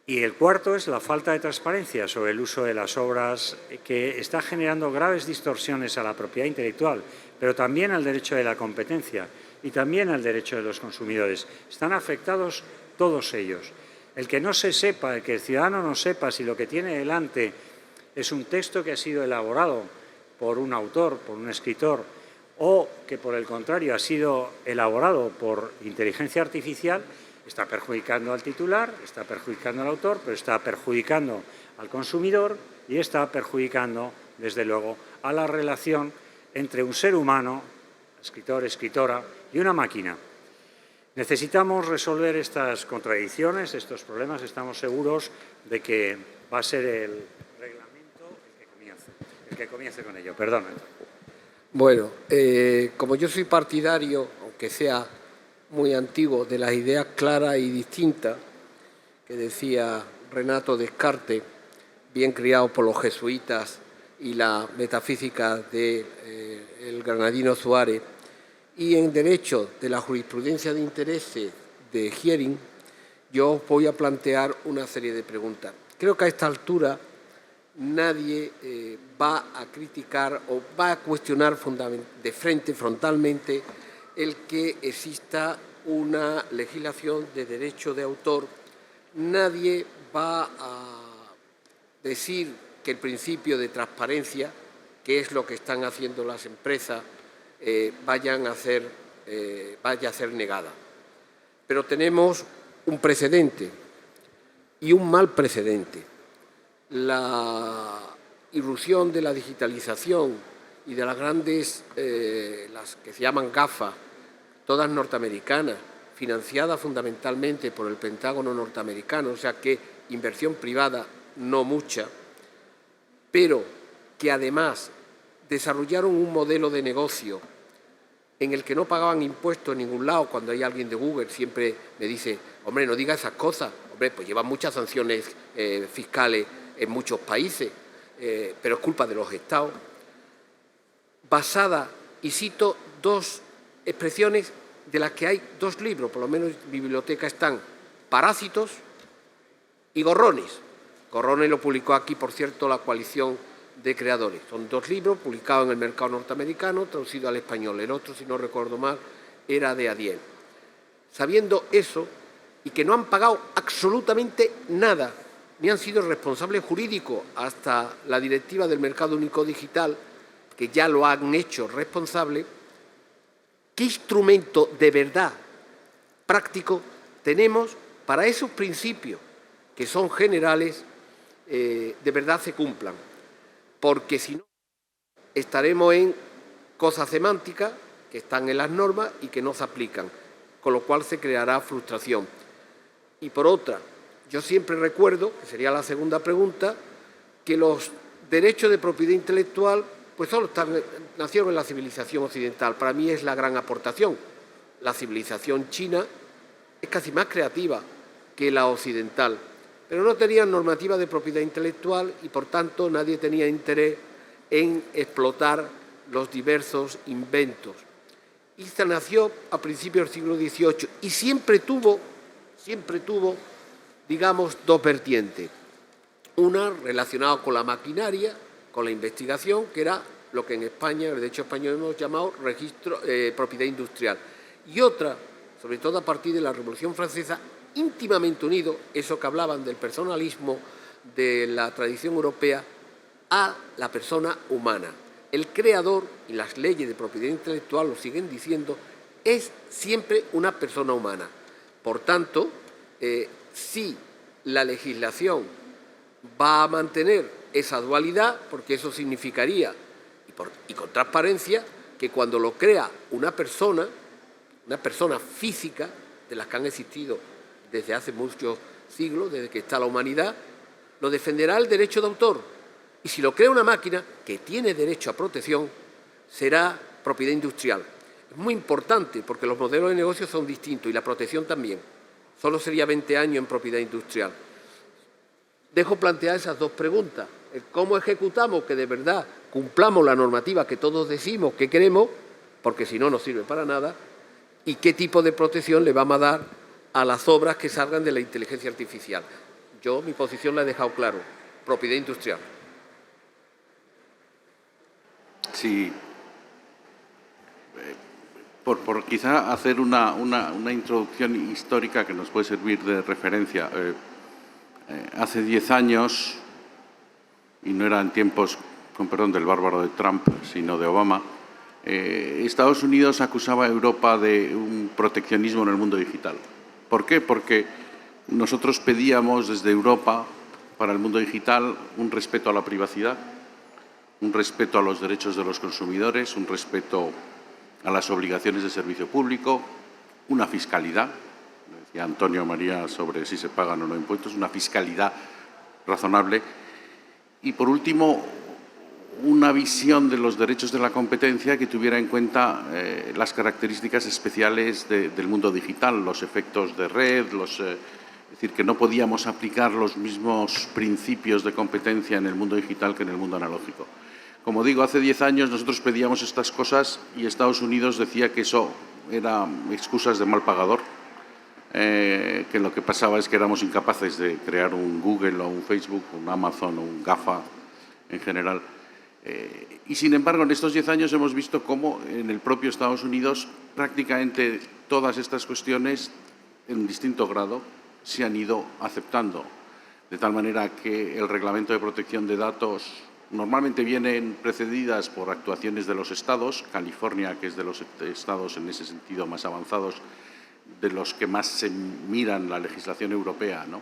Y el cuarto es la falta de transparencia sobre el uso de las obras, que está generando graves distorsiones a la propiedad intelectual, pero también al derecho de la competencia y también al derecho de los consumidores. Están afectados todos ellos. El que no se sepa, el que el ciudadano no sepa si lo que tiene delante es un texto que ha sido elaborado por un autor, por un escritor, o que por el contrario ha sido elaborado por inteligencia artificial, está perjudicando al titular, está perjudicando al autor, pero está perjudicando al consumidor y está perjudicando, desde luego, a la relación entre un ser humano, escritor, escritora, y una máquina. Necesitamos resolver estas contradicciones, estos problemas. Estamos seguros de que va a ser el reglamento el que comience con ello. Perdón. Bueno, como yo soy partidario, aunque sea muy antiguo, de las ideas claras y distintas que decía Renato Descartes, bien criado por los jesuitas, y la metafísica del granadino Suárez, y en derecho de la jurisprudencia de intereses de Hering, yo os voy a plantear una serie de preguntas. creo que a esta altura nadie va a criticar o va a cuestionar de frente, frontalmente, el que exista una legislación de derecho de autor. Nadie va a decir que el principio de transparencia, que es lo que están haciendo las empresas, vaya a ser negada. Pero tenemos un precedente y un mal precedente. La irrupción de la digitalización y de las grandes, las que se llaman GAFA, todas norteamericanas, financiadas fundamentalmente por el Pentágono norteamericano, o sea que inversión privada no mucha, pero que además desarrollaron un modelo de negocio en el que no pagaban impuestos en ningún lado. Cuando hay alguien de Google siempre me dice, hombre, no diga esas cosas. Hombre, pues llevan muchas sanciones fiscales en muchos países, pero es culpa de los estados. Basada, y cito dos expresiones de las que hay dos libros, por lo menos en mi biblioteca están, Parásitos y Gorrones. Gorrones lo publicó aquí, por cierto, la Coalición de Creadores. Son dos libros publicados en el mercado norteamericano, traducido al español. El otro, si no recuerdo mal, era de Adiel. Sabiendo eso, y que no han pagado absolutamente nada, ni han sido responsables jurídicos hasta la directiva del mercado único digital, que ya lo han hecho responsable, ¿qué instrumento de verdad práctico tenemos para esos principios que son generales de verdad se cumplan? Porque si no, estaremos en cosas semánticas que están en las normas y que no se aplican, con lo cual se creará frustración. Y por otra, yo siempre recuerdo, que sería la segunda pregunta, que los derechos de propiedad intelectual pues solo nacieron en la civilización occidental. Para mí es la gran aportación. La civilización china es casi más creativa que la occidental, pero no tenían normativa de propiedad intelectual y, por tanto, nadie tenía interés en explotar los diversos inventos. Y se nació a principios del siglo XVIII y siempre tuvo, digamos, dos vertientes. Una relacionada con la maquinaria, con la investigación, que era lo que en España, en el derecho español, hemos llamado propiedad industrial. Y otra, sobre todo a partir de la Revolución Francesa, íntimamente unido, eso que hablaban del personalismo de la tradición europea, a la persona humana. El creador, y las leyes de propiedad intelectual lo siguen diciendo, es siempre una persona humana. Por tanto, si la legislación va a mantener esa dualidad, porque eso significaría, y con transparencia, que cuando lo crea una persona física, de las que han existido desde hace muchos siglos, desde que está la humanidad, lo defenderá el derecho de autor. Y si lo crea una máquina que tiene derecho a protección, será propiedad industrial. Es muy importante porque los modelos de negocio son distintos y la protección también. Solo sería 20 años en propiedad industrial. Dejo plantear esas dos preguntas. ¿Cómo ejecutamos que de verdad cumplamos la normativa que todos decimos que queremos? Porque si no, no sirve para nada. ¿Y qué tipo de protección le vamos a dar a las obras que salgan de la inteligencia artificial? Yo mi posición la he dejado claro. Propiedad industrial. Sí. Por quizá hacer una introducción histórica que nos puede servir de referencia. Hace 10 años, y no eran tiempos, con perdón, del bárbaro de Trump, sino de Obama, Estados Unidos acusaba a Europa de un proteccionismo en el mundo digital. ¿Por qué? Porque nosotros pedíamos desde Europa, para el mundo digital, un respeto a la privacidad, un respeto a los derechos de los consumidores, un respeto a las obligaciones de servicio público, una fiscalidad, decía Antonio María sobre si se pagan o no impuestos, una fiscalidad razonable y, por último, una visión de los derechos de la competencia que tuviera en cuenta las características especiales del mundo digital, los efectos de red, es decir, que no podíamos aplicar los mismos principios de competencia en el mundo digital que en el mundo analógico. Como digo, hace 10 años nosotros pedíamos estas cosas y Estados Unidos decía que eso eran excusas de mal pagador, que lo que pasaba es que éramos incapaces de crear un Google o un Facebook, un Amazon o un GAFA en general. Y sin embargo, en estos 10 años hemos visto cómo en el propio Estados Unidos prácticamente todas estas cuestiones en distinto grado se han ido aceptando, de tal manera que el Reglamento de Protección de Datos normalmente vienen precedidas por actuaciones de los estados. California, que es de los estados en ese sentido más avanzados, de los que más se miran la legislación europea, ¿no?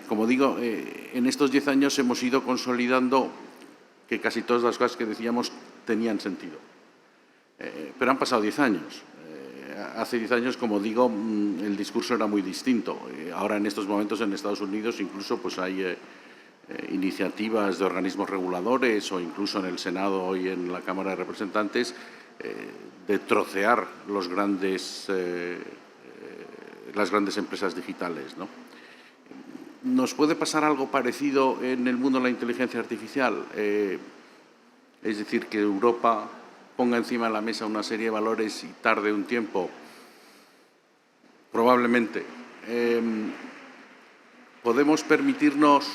Como digo, en estos 10 años hemos ido consolidando que casi todas las cosas que decíamos tenían sentido. Pero han pasado 10 años. Hace 10 años, como digo, el discurso era muy distinto. Ahora, en estos momentos, en Estados Unidos, incluso pues hay iniciativas de organismos reguladores o incluso en el Senado, hoy en la Cámara de Representantes, de trocear las grandes empresas digitales, ¿no? ¿Nos puede pasar algo parecido en el mundo de la inteligencia artificial? Es decir, que Europa ponga encima de la mesa una serie de valores y tarde un tiempo. Probablemente. ¿Podemos permitirnos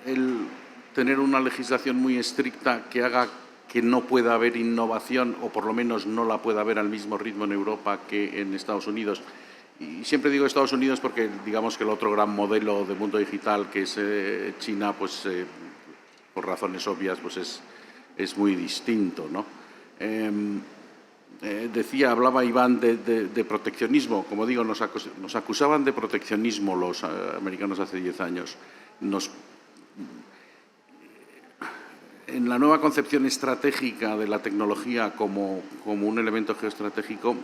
el tener una legislación muy estricta que haga que no pueda haber innovación, o por lo menos no la pueda haber al mismo ritmo en Europa que en Estados Unidos? Y siempre digo Estados Unidos porque digamos que el otro gran modelo de mundo digital, que es China, pues por razones obvias pues es muy distinto, ¿no? Hablaba Iván de proteccionismo. Como digo, nos acusaban de proteccionismo los americanos hace 10 años. En la nueva concepción estratégica de la tecnología como un elemento geoestratégico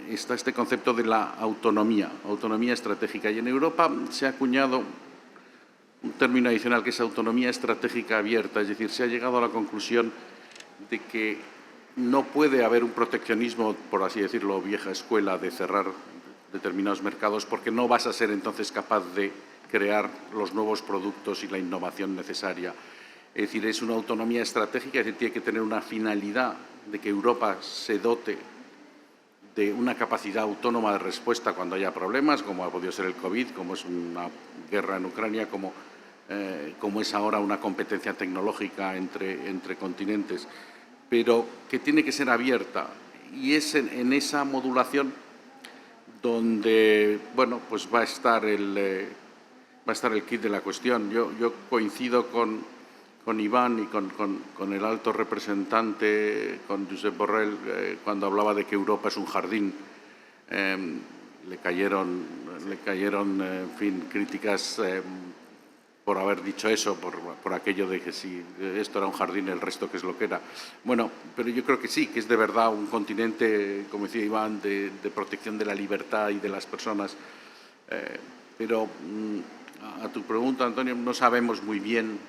está este concepto de la autonomía estratégica. Y en Europa se ha acuñado un término adicional que es autonomía estratégica abierta. Es decir, se ha llegado a la conclusión de que no puede haber un proteccionismo, por así decirlo, vieja escuela, de cerrar determinados mercados, porque no vas a ser entonces capaz de crear los nuevos productos y la innovación necesaria. Es decir, es una autonomía estratégica, es decir, tiene que tener una finalidad de que Europa se dote de una capacidad autónoma de respuesta cuando haya problemas, como ha podido ser el COVID, como es una guerra en Ucrania, como es ahora una competencia tecnológica entre continentes, pero que tiene que ser abierta. Y es en esa modulación donde, bueno, pues va a estar el kit de la cuestión. Yo coincido con Iván y con el alto representante, con Josep Borrell, cuando hablaba de que Europa es un jardín. Le cayeron, en fin, críticas por haber dicho eso, por aquello de que si esto era un jardín, el resto qué es lo que era. Bueno, pero yo creo que sí, que es de verdad un continente, como decía Iván, de protección de la libertad y de las personas. Pero a tu pregunta, Antonio, no sabemos muy bien.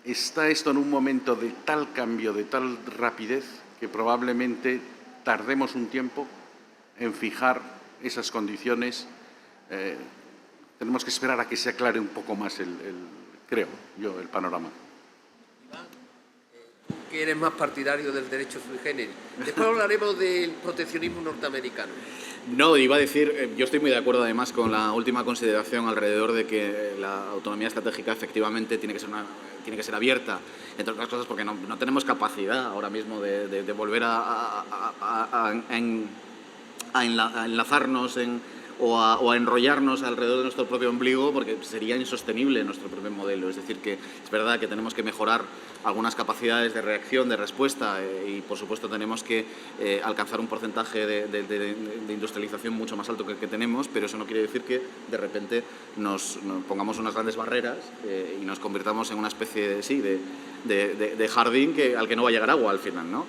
¿Está esto en un momento de tal cambio, de tal rapidez, que probablemente tardemos un tiempo en fijar esas condiciones? Tenemos que esperar a que se aclare un poco más el panorama. Iván, tú que eres más partidario del derecho sui generis. Después hablaremos del proteccionismo norteamericano. No, iba a decir, yo estoy muy de acuerdo además con la última consideración alrededor de que la autonomía estratégica efectivamente tiene que ser abierta, entre otras cosas porque no tenemos capacidad ahora mismo de volver a enlazarnos o a enrollarnos alrededor de nuestro propio ombligo, porque sería insostenible nuestro propio modelo. Es decir, que es verdad que tenemos que mejorar algunas capacidades de reacción, de respuesta, y por supuesto tenemos que alcanzar un porcentaje de industrialización mucho más alto que el que tenemos, pero eso no quiere decir que de repente nos pongamos unas grandes barreras y nos convirtamos en una especie de jardín al que no va a llegar agua al final, ¿no?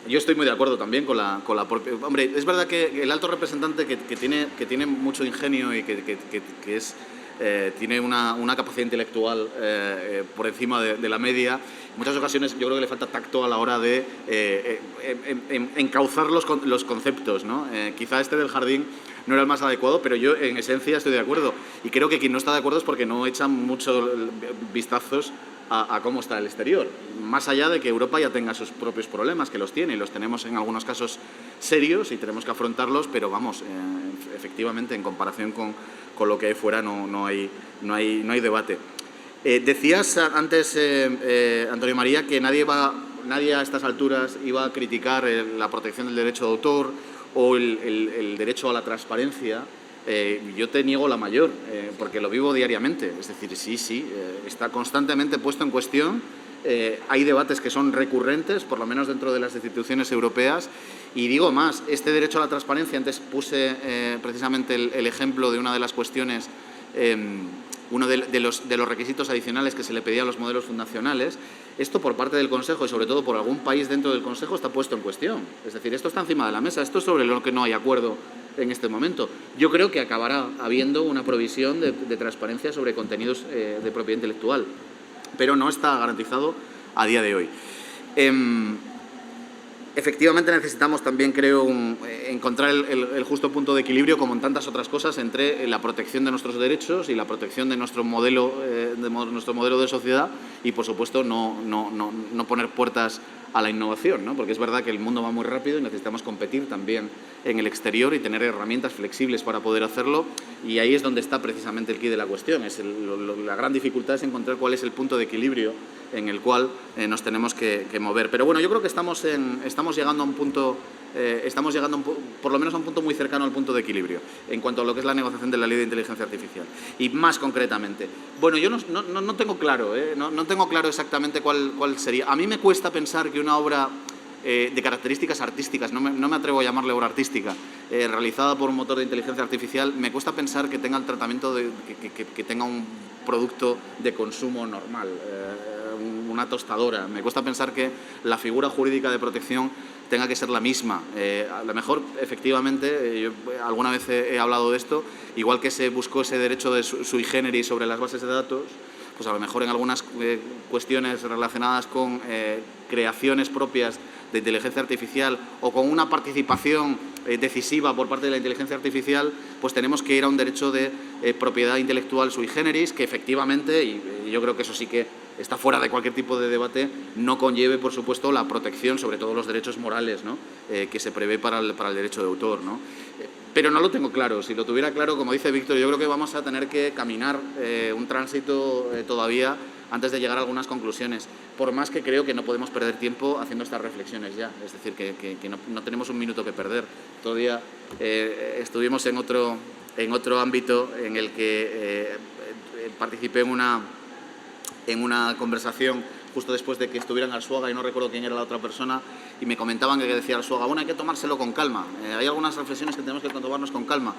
Yo estoy muy de acuerdo también con la propia... Hombre, es verdad que el alto representante que tiene mucho ingenio y que tiene una capacidad intelectual por encima de la media. En muchas ocasiones yo creo que le falta tacto a la hora de encauzar los conceptos, ¿no? Quizá este del jardín no era el más adecuado, pero yo en esencia estoy de acuerdo. Y creo que quien no está de acuerdo es porque no echan muchos vistazos a cómo está el exterior. Más allá de que Europa ya tenga sus propios problemas, que los tiene, y los tenemos en algunos casos serios y tenemos que afrontarlos, pero vamos, efectivamente, en comparación con lo que hay fuera no hay debate. Decías antes, Antonio María, que nadie a estas alturas iba a criticar la protección del derecho de autor o el derecho a la transparencia. Yo te niego la mayor, porque lo vivo diariamente. Es decir, sí, está constantemente puesto en cuestión. Hay debates que son recurrentes, por lo menos dentro de las instituciones europeas. Y digo más, este derecho a la transparencia, antes puse precisamente el ejemplo de una de las cuestiones, uno de los requisitos adicionales que se le pedía a los modelos fundacionales. Esto por parte del Consejo y sobre todo por algún país dentro del Consejo está puesto en cuestión. Es decir, esto está encima de la mesa, esto es sobre lo que no hay acuerdo en este momento. Yo creo que acabará habiendo una provisión de transparencia sobre contenidos de propiedad intelectual, pero no está garantizado a día de hoy. Efectivamente necesitamos también, creo, encontrar el justo punto de equilibrio, como en tantas otras cosas, entre la protección de nuestros derechos y la protección de nuestro modelo de sociedad y, por supuesto, no poner puertas a la innovación, ¿no? Porque es verdad que el mundo va muy rápido y necesitamos competir también en el exterior y tener herramientas flexibles para poder hacerlo, y ahí es donde está precisamente el quid de la cuestión. La gran dificultad es encontrar cuál es el punto de equilibrio en el cual nos tenemos que mover. Pero bueno, yo creo que estamos llegando a un punto, por lo menos a un punto muy cercano al punto de equilibrio en cuanto a lo que es la negociación de la Ley de Inteligencia Artificial. Y más concretamente, bueno, yo no tengo claro, no tengo claro exactamente cuál sería. A mí me cuesta pensar que una obra de características artísticas, no me atrevo a llamarle obra artística, realizada por un motor de inteligencia artificial, me cuesta pensar que tenga el tratamiento que tenga un producto de consumo normal, una tostadora. Me cuesta pensar que la figura jurídica de protección tenga que ser la misma. A lo mejor, efectivamente, yo alguna vez he hablado de esto, igual que se buscó ese derecho de sui generis sobre las bases de datos, pues a lo mejor en algunas cuestiones relacionadas con creaciones propias de inteligencia artificial o con una participación decisiva por parte de la inteligencia artificial, pues tenemos que ir a un derecho de propiedad intelectual sui generis que efectivamente, y yo creo que eso sí que está fuera de cualquier tipo de debate, no conlleve, por supuesto, la protección sobre todos los derechos morales, ¿no? Que se prevé para el derecho de autor, ¿no? Pero no lo tengo claro. Si lo tuviera claro, como dice Víctor, yo creo que vamos a tener que caminar un tránsito todavía antes de llegar a algunas conclusiones, por más que creo que no podemos perder tiempo haciendo estas reflexiones ya. Es decir, que no tenemos un minuto que perder. Todavía estuvimos en otro ámbito en el que participé en una conversación justo después de que estuviera en Arzuaga, y no recuerdo quién era la otra persona, y me comentaban que decía Arzuaga, bueno, hay que tomárselo con calma, hay algunas reflexiones que tenemos que tomarnos con calma.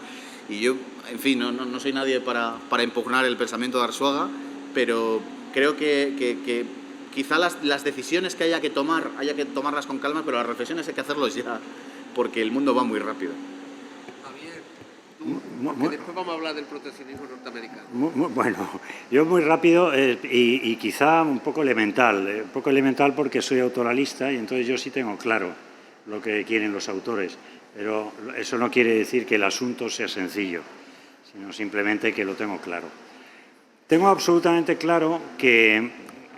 Y yo, en fin, no soy nadie para impugnar el pensamiento de Arzuaga, pero creo que quizá las decisiones que haya que tomarlas con calma, pero las reflexiones hay que hacerlas ya, porque el mundo va muy rápido. Porque después vamos a hablar del proteccionismo norteamericano. Bueno, yo muy rápido y quizá un poco elemental porque soy autoralista y entonces yo sí tengo claro lo que quieren los autores, pero eso no quiere decir que el asunto sea sencillo, sino simplemente que lo tengo claro. Tengo absolutamente claro que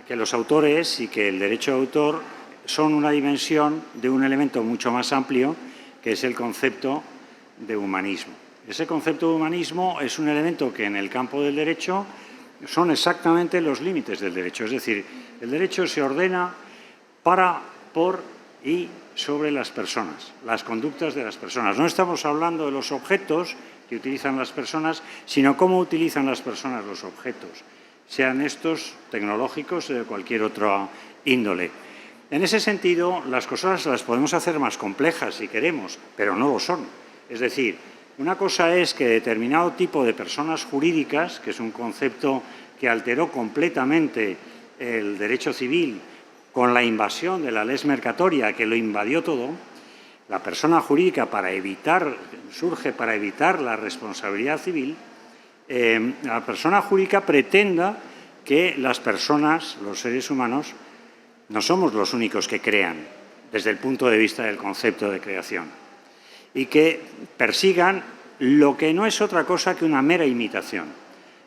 los autores y que el derecho de autor son una dimensión de un elemento mucho más amplio, que es el concepto de humanismo. Ese concepto de humanismo es un elemento que en el campo del derecho son exactamente los límites del derecho. Es decir, el derecho se ordena para, por y sobre las personas, las conductas de las personas. No estamos hablando de los objetos que utilizan las personas, sino cómo utilizan las personas los objetos, sean estos tecnológicos o de cualquier otra índole. En ese sentido, las cosas las podemos hacer más complejas si queremos, pero no lo son. Es decir, una cosa es que determinado tipo de personas jurídicas, que es un concepto que alteró completamente el derecho civil con la invasión de la lex mercatoria, que lo invadió todo, la persona jurídica surge para evitar la responsabilidad civil, la persona jurídica pretenda que las personas, los seres humanos, no somos los únicos que crean desde el punto de vista del concepto de creación, y que persigan lo que no es otra cosa que una mera imitación.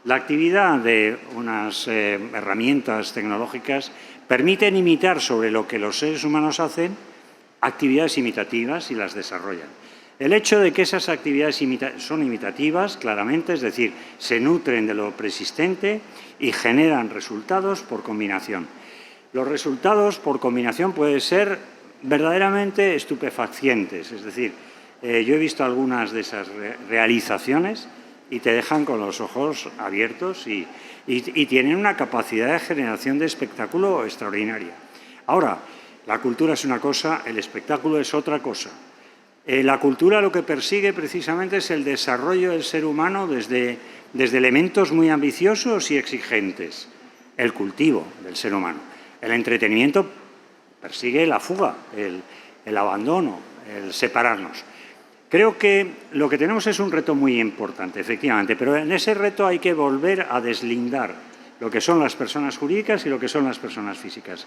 La actividad de unas herramientas tecnológicas permiten imitar sobre lo que los seres humanos hacen actividades imitativas y las desarrollan. El hecho de que esas actividades son imitativas, claramente, es decir, se nutren de lo preexistente y generan resultados por combinación. Los resultados por combinación pueden ser verdaderamente estupefacientes, es decir, yo he visto algunas de esas realizaciones y te dejan con los ojos abiertos y tienen una capacidad de generación de espectáculo extraordinaria. Ahora, la cultura es una cosa, el espectáculo es otra cosa. La cultura lo que persigue precisamente es el desarrollo del ser humano desde elementos muy ambiciosos y exigentes, el cultivo del ser humano. El entretenimiento persigue la fuga, el abandono, el separarnos. Creo que lo que tenemos es un reto muy importante, efectivamente, pero en ese reto hay que volver a deslindar lo que son las personas jurídicas y lo que son las personas físicas.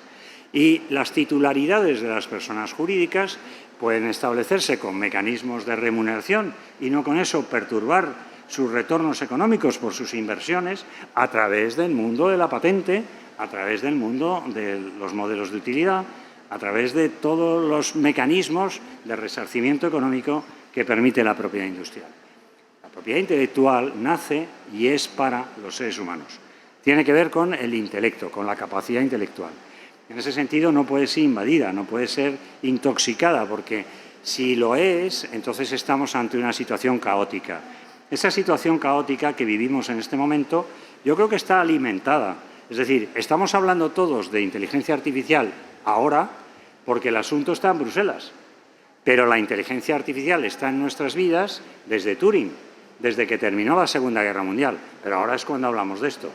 Y las titularidades de las personas jurídicas pueden establecerse con mecanismos de remuneración y no con eso perturbar sus retornos económicos por sus inversiones a través del mundo de la patente, a través del mundo de los modelos de utilidad, a través de todos los mecanismos de resarcimiento económico que permite la propiedad industrial. La propiedad intelectual nace y es para los seres humanos. Tiene que ver con el intelecto, con la capacidad intelectual. En ese sentido no puede ser invadida, no puede ser intoxicada, porque si lo es, entonces estamos ante una situación caótica. Esa situación caótica que vivimos en este momento, yo creo que está alimentada. Es decir, estamos hablando todos de inteligencia artificial ahora porque el asunto está en Bruselas, pero la inteligencia artificial está en nuestras vidas desde Turing, desde que terminó la Segunda Guerra Mundial, pero ahora es cuando hablamos de esto.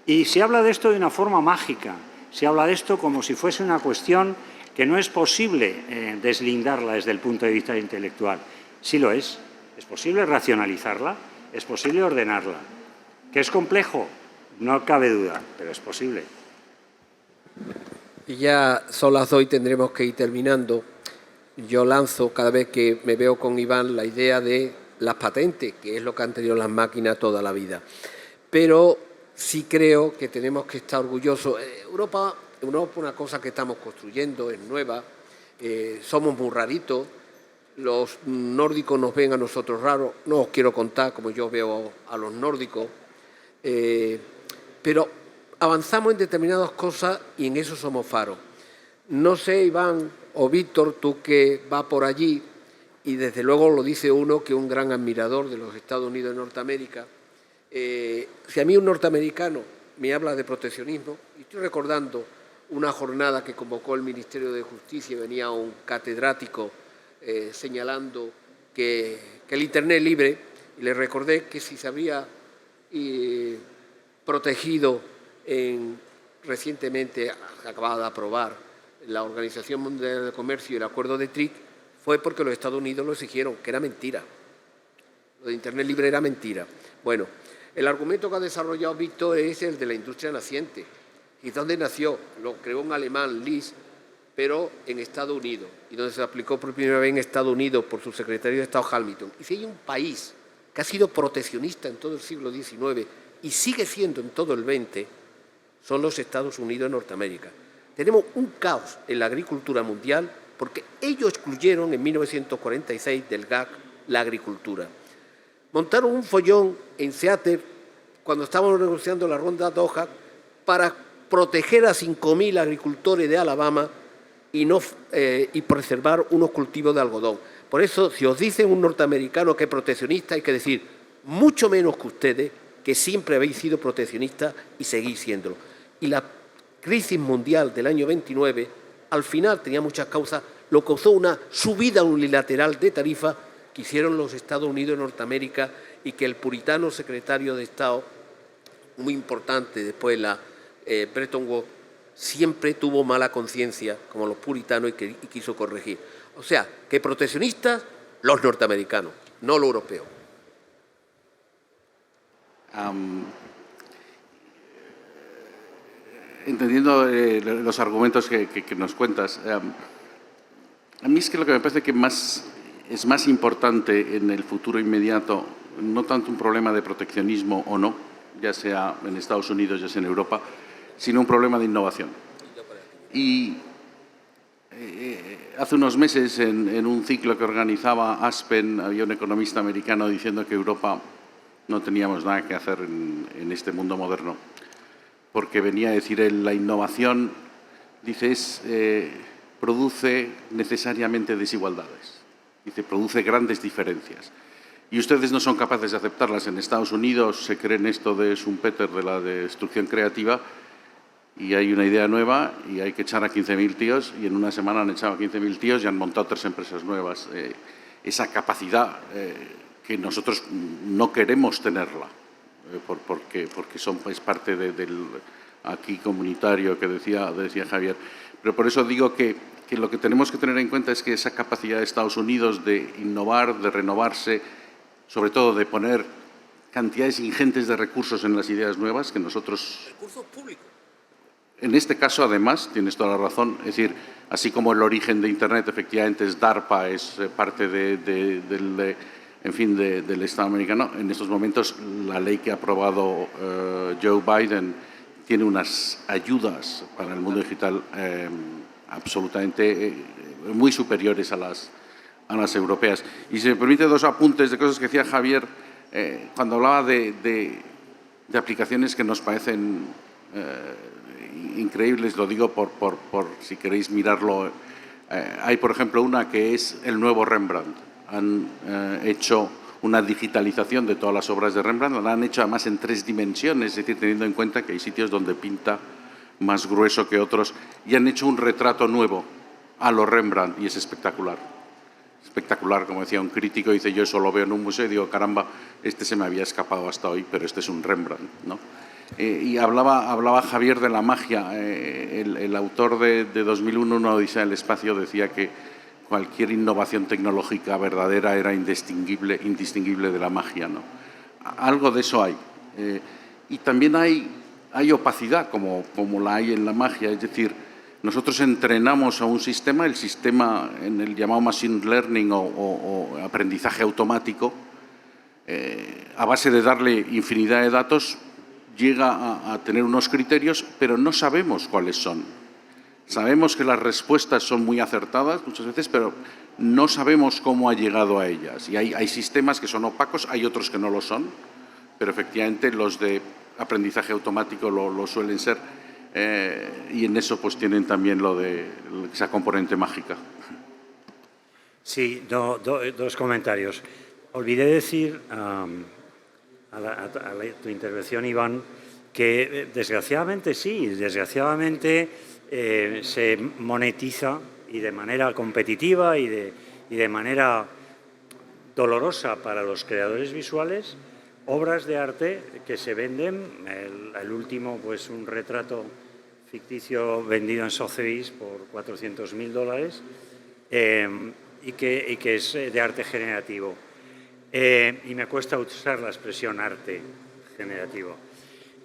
Y se habla de esto de una forma mágica, se habla de esto como si fuese una cuestión que no es posible deslindarla desde el punto de vista intelectual. Sí lo es posible racionalizarla, es posible ordenarla. ¿Que es complejo? No cabe duda, pero es posible. Y ya son las 2 y tendremos que ir terminando. Yo lanzo, cada vez que me veo con Iván, la idea de las patentes, que es lo que han tenido las máquinas toda la vida. Pero sí creo que tenemos que estar orgullosos. Europa es una cosa que estamos construyendo, es nueva, somos muy raritos, los nórdicos nos ven a nosotros raros, no os quiero contar como yo veo a los nórdicos, pero avanzamos en determinadas cosas y en eso somos faros. No sé, Iván o Víctor, tú que vas por allí, y desde luego lo dice uno que es un gran admirador de los Estados Unidos de Norteamérica, si a mí un norteamericano me habla de proteccionismo, y estoy recordando una jornada que convocó el Ministerio de Justicia y venía un catedrático señalando que el Internet libre, y le recordé que si se había protegido recientemente, acababa de aprobar la Organización Mundial de Comercio y el Acuerdo de TRIC, fue porque los Estados Unidos lo exigieron, que era mentira. Lo de Internet libre era mentira. Bueno, el argumento que ha desarrollado Víctor es el de la industria naciente. ¿Y dónde nació? Lo creó un alemán, Lis, pero en Estados Unidos, y donde se aplicó por primera vez en Estados Unidos por su secretario de Estado Hamilton. Y si hay un país que ha sido proteccionista en todo el siglo XIX y sigue siendo en todo el XX, son los Estados Unidos de Norteamérica. Tenemos un caos en la agricultura mundial porque ellos excluyeron en 1946 del GAC la agricultura. Montaron un follón en Seattle cuando estábamos negociando la ronda Doha para proteger a 5.000 agricultores de Alabama y preservar unos cultivos de algodón. Por eso, si os dicen un norteamericano que es proteccionista, hay que decir mucho menos que ustedes, que siempre habéis sido proteccionistas y seguís siéndolo. Y la crisis mundial del año 29, al final tenía muchas causas, lo causó una subida unilateral de tarifa que hicieron los Estados Unidos de Norteamérica y que el puritano secretario de Estado, muy importante después de la Bretton Woods, siempre tuvo mala conciencia, como los puritanos, y quiso corregir. O sea, que proteccionistas, los norteamericanos, no los europeos. Entendiendo los argumentos que nos cuentas, a mí es que lo que me parece que es más importante en el futuro inmediato, no tanto un problema de proteccionismo o no, ya sea en Estados Unidos, ya sea en Europa, sino un problema de innovación. Y hace unos meses, en un ciclo que organizaba Aspen, había un economista americano diciendo que Europa no teníamos nada que hacer en este mundo moderno, porque venía a decir la innovación, dice, produce necesariamente desigualdades, dice, produce grandes diferencias. Y ustedes no son capaces de aceptarlas. En Estados Unidos se creen esto de Schumpeter, de la destrucción creativa, y hay una idea nueva y hay que echar a 15.000 tíos, y en una semana han echado a 15.000 tíos y han montado 3 empresas nuevas. Esa capacidad que nosotros no queremos tenerla, porque es parte del aquí comunitario que decía Javier. Pero por eso digo que lo que tenemos que tener en cuenta es que esa capacidad de Estados Unidos de innovar, de renovarse, sobre todo de poner cantidades ingentes de recursos en las ideas nuevas que nosotros... Recursos públicos. En este caso, además, tienes toda la razón, es decir, así como el origen de Internet efectivamente es DARPA, es parte del Estado americano, en estos momentos la ley que ha aprobado Joe Biden tiene unas ayudas para el mundo digital absolutamente muy superiores a las europeas. Y si me permite 2 apuntes de cosas que decía Javier cuando hablaba de aplicaciones que nos parecen increíbles, lo digo por si queréis mirarlo. Hay, por ejemplo, una que es el nuevo Rembrandt. Han hecho una digitalización de todas las obras de Rembrandt, la han hecho además en 3 dimensiones, es decir, teniendo en cuenta que hay sitios donde pinta más grueso que otros, y han hecho un retrato nuevo a lo Rembrandt, y es espectacular. Espectacular, como decía un crítico, dice, yo eso lo veo en un museo y digo, caramba, este se me había escapado hasta hoy, pero este es un Rembrandt, ¿no? Y hablaba Javier de la magia. El autor de 2001, Una odisea del espacio, decía que cualquier innovación tecnológica verdadera era indistinguible de la magia, ¿no? Algo de eso hay. Y también hay opacidad, como la hay en la magia. Es decir, nosotros entrenamos a un sistema, el sistema en el llamado machine learning o aprendizaje automático, a base de darle infinidad de datos, llega a tener unos criterios, pero no sabemos cuáles son. Sabemos que las respuestas son muy acertadas muchas veces, pero no sabemos cómo ha llegado a ellas. Y hay sistemas que son opacos, hay otros que no lo son, pero efectivamente los de aprendizaje automático lo suelen ser, y en eso pues tienen también esa componente mágica. Sí, 2 comentarios. Olvidé decir a tu intervención, Iván, que desgraciadamente se monetiza, y de manera competitiva y de manera dolorosa para los creadores visuales, obras de arte que se venden. El último, pues un retrato ficticio vendido en Sotheby's por $400.000 y que es de arte generativo. Y me cuesta usar la expresión arte generativo.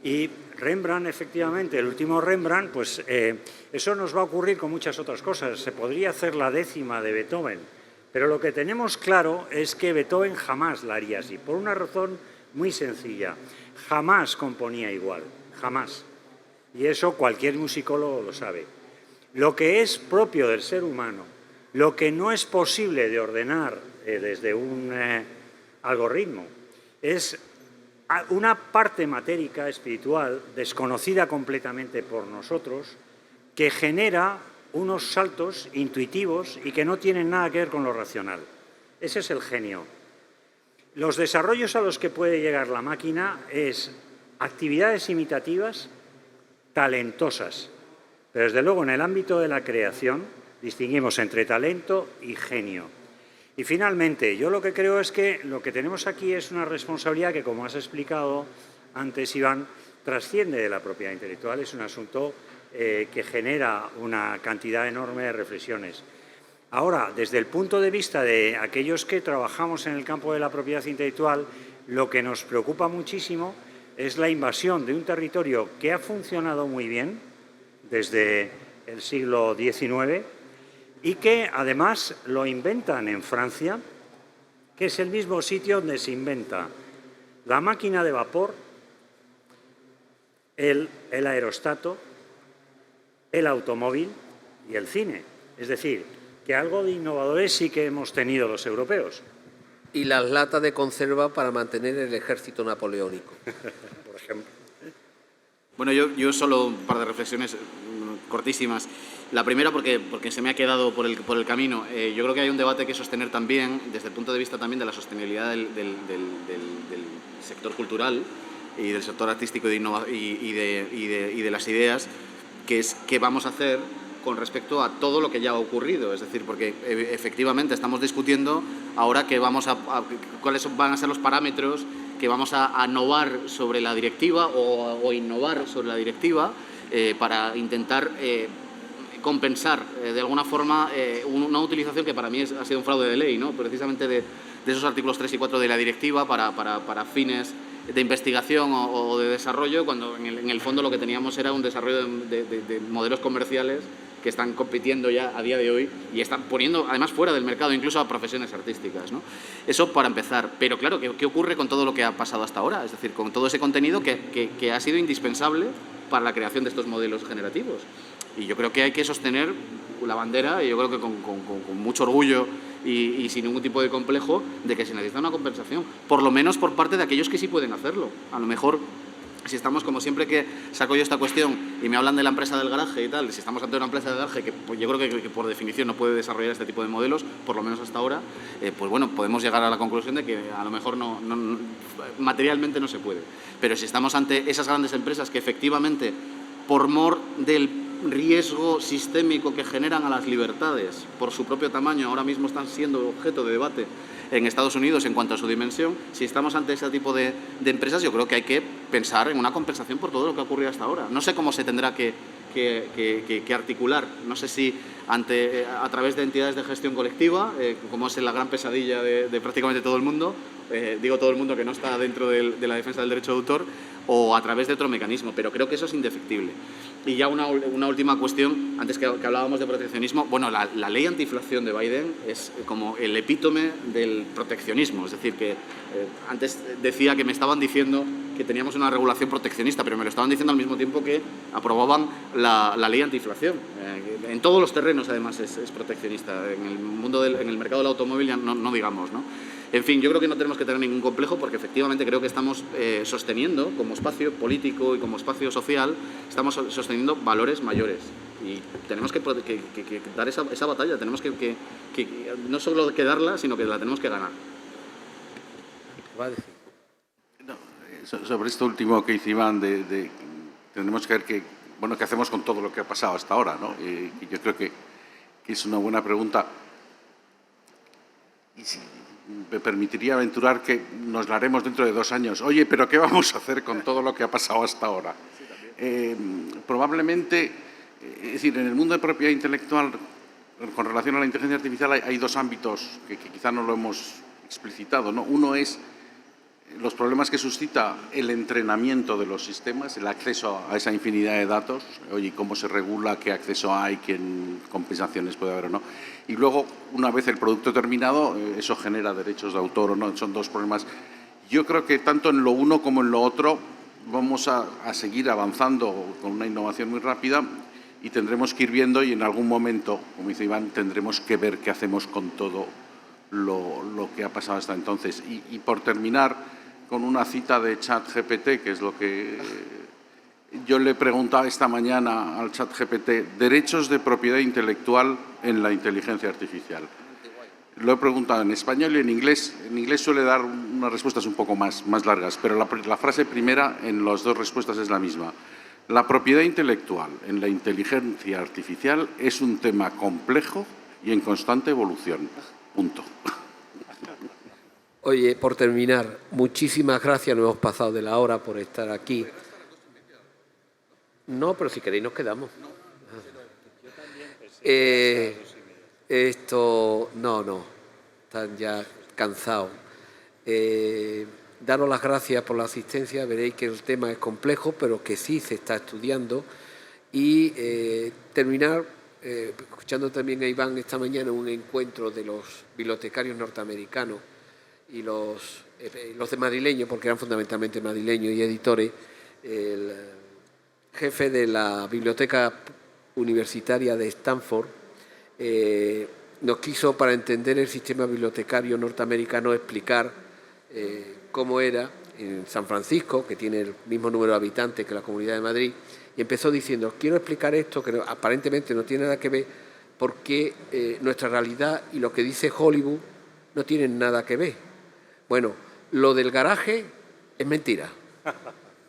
Y Rembrandt, efectivamente, el último Rembrandt, pues eso nos va a ocurrir con muchas otras cosas. Se podría hacer la 10ª de Beethoven, pero lo que tenemos claro es que Beethoven jamás la haría así, por una razón muy sencilla. Jamás componía igual, jamás. Y eso cualquier musicólogo lo sabe. Lo que es propio del ser humano, lo que no es posible de ordenar desde un algoritmo, es una parte matérica, espiritual, desconocida completamente por nosotros, que genera unos saltos intuitivos y que no tienen nada que ver con lo racional. Ese es el genio. Los desarrollos a los que puede llegar la máquina es actividades imitativas talentosas, pero desde luego en el ámbito de la creación distinguimos entre talento y genio. Y finalmente, yo lo que creo es que lo que tenemos aquí es una responsabilidad que, como has explicado antes, Iván, trasciende de la propiedad intelectual. Es un asunto que genera una cantidad enorme de reflexiones. Ahora, desde el punto de vista de aquellos que trabajamos en el campo de la propiedad intelectual, lo que nos preocupa muchísimo es la invasión de un territorio que ha funcionado muy bien desde el siglo XIX, y que además lo inventan en Francia, que es el mismo sitio donde se inventa la máquina de vapor, el aerostato, el automóvil y el cine. Es decir, que algo de innovadores sí que hemos tenido los europeos. Y las latas de conserva para mantener el ejército napoleónico. Por ejemplo. Bueno, yo solo un par de reflexiones cortísimas. La primera, porque se me ha quedado por el camino. Yo creo que hay un debate que sostener también, desde el punto de vista también de la sostenibilidad del sector cultural y del sector artístico y de las ideas, que es qué vamos a hacer con respecto a todo lo que ya ha ocurrido. Es decir, porque efectivamente estamos discutiendo ahora cuáles van a ser los parámetros que vamos a innovar sobre la directiva o innovar sobre la directiva para intentar compensar de alguna forma una utilización que para mí ha sido un fraude de ley, ¿no? Precisamente de esos artículos 3 y 4 de la directiva para fines de investigación o de desarrollo, cuando en el fondo lo que teníamos era un desarrollo de modelos comerciales que están compitiendo ya a día de hoy y están poniendo además fuera del mercado incluso a profesiones artísticas, ¿no? Eso para empezar. Pero claro, ¿qué ocurre con todo lo que ha pasado hasta ahora? Es decir, con todo ese contenido que ha sido indispensable para la creación de estos modelos generativos. Y yo creo que hay que sostener la bandera, y yo creo que con mucho orgullo y sin ningún tipo de complejo, de que se necesita una compensación, por lo menos por parte de aquellos que sí pueden hacerlo. A lo mejor, si estamos, como siempre que saco yo esta cuestión y me hablan de la empresa del garaje y tal, si estamos ante una empresa del garaje que pues yo creo que por definición no puede desarrollar este tipo de modelos, por lo menos hasta ahora, pues bueno, podemos llegar a la conclusión de que a lo mejor materialmente no se puede. Pero si estamos ante esas grandes empresas que efectivamente, por mor del riesgo sistémico que generan a las libertades por su propio tamaño, ahora mismo están siendo objeto de debate en Estados Unidos en cuanto a su dimensión, si estamos ante ese tipo de empresas, yo creo que hay que pensar en una compensación por todo lo que ha ocurrido hasta ahora. No sé cómo se tendrá que articular, no sé si a través de entidades de gestión colectiva, como es la gran pesadilla de prácticamente todo el mundo, digo todo el mundo que no está dentro de la defensa del derecho de autor, o a través de otro mecanismo, pero creo que eso es indefectible. Y ya una última cuestión, antes que hablábamos de proteccionismo, bueno, la ley antiinflación de Biden es como el epítome del proteccionismo, es decir, que antes decía que me estaban diciendo que teníamos una regulación proteccionista, pero me lo estaban diciendo al mismo tiempo que aprobaban la ley antiinflación. En todos los terrenos, además, es proteccionista. En el mundo en el mercado del automóvil ya no digamos, ¿no? En fin, yo creo que no tenemos que tener ningún complejo porque efectivamente creo que estamos sosteniendo como espacio político y como espacio social, estamos sosteniendo valores mayores y tenemos que dar esa batalla, tenemos que no solo que darla, sino que la tenemos que ganar. Sobre esto último que dice Iván, tenemos que ver qué hacemos con todo lo que ha pasado hasta ahora, ¿no? Y yo creo que es una buena pregunta. Y si me permitiría aventurar que nos la haremos dentro de 2 años. Oye, ¿pero qué vamos a hacer con todo lo que ha pasado hasta ahora? Probablemente, es decir, en el mundo de propiedad intelectual, con relación a la inteligencia artificial, hay 2 ámbitos que quizá no lo hemos explicitado, ¿no? Uno es los problemas que suscita el entrenamiento de los sistemas, el acceso a esa infinidad de datos, oye, cómo se regula, qué acceso hay, qué compensaciones puede haber o no. Y luego, una vez el producto terminado, eso genera derechos de autor o no, son 2 problemas. Yo creo que tanto en lo uno como en lo otro vamos a seguir avanzando con una innovación muy rápida y tendremos que ir viendo y en algún momento, como dice Iván, tendremos que ver qué hacemos con todo lo que ha pasado hasta entonces. Y por terminar, con una cita de ChatGPT, que es lo que yo le preguntaba esta mañana al ChatGPT, derechos de propiedad intelectual en la inteligencia artificial. Lo he preguntado en español y en inglés. En inglés suele dar unas respuestas un poco más largas, pero la frase primera en las 2 respuestas es la misma. La propiedad intelectual en la inteligencia artificial es un tema complejo y en constante evolución. Punto. Oye, por terminar, muchísimas gracias, nos hemos pasado de la hora por estar aquí. No, pero si queréis nos quedamos. No, están ya cansados. Daros las gracias por la asistencia, veréis que el tema es complejo, pero que sí se está estudiando. Y terminar escuchando también a Iván esta mañana un encuentro de los bibliotecarios norteamericanos y los de madrileños, porque eran fundamentalmente madrileños y editores, jefe de la Biblioteca Universitaria de Stanford, nos quiso, para entender el sistema bibliotecario norteamericano, explicar cómo era en San Francisco, que tiene el mismo número de habitantes que la Comunidad de Madrid, y empezó diciendo, quiero explicar esto, que aparentemente no tiene nada que ver, porque nuestra realidad y lo que dice Hollywood no tienen nada que ver. Bueno, lo del garaje es mentira.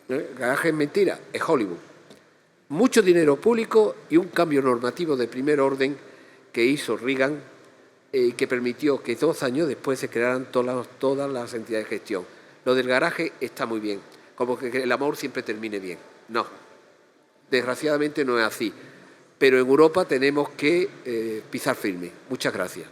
El garaje es mentira, es Hollywood. Mucho dinero público y un cambio normativo de primer orden que hizo Reagan y que permitió que 2 años después se crearan todas las entidades de gestión. Lo del garaje está muy bien, como que el amor siempre termine bien. No, desgraciadamente no es así. Pero en Europa tenemos que pisar firme. Muchas gracias.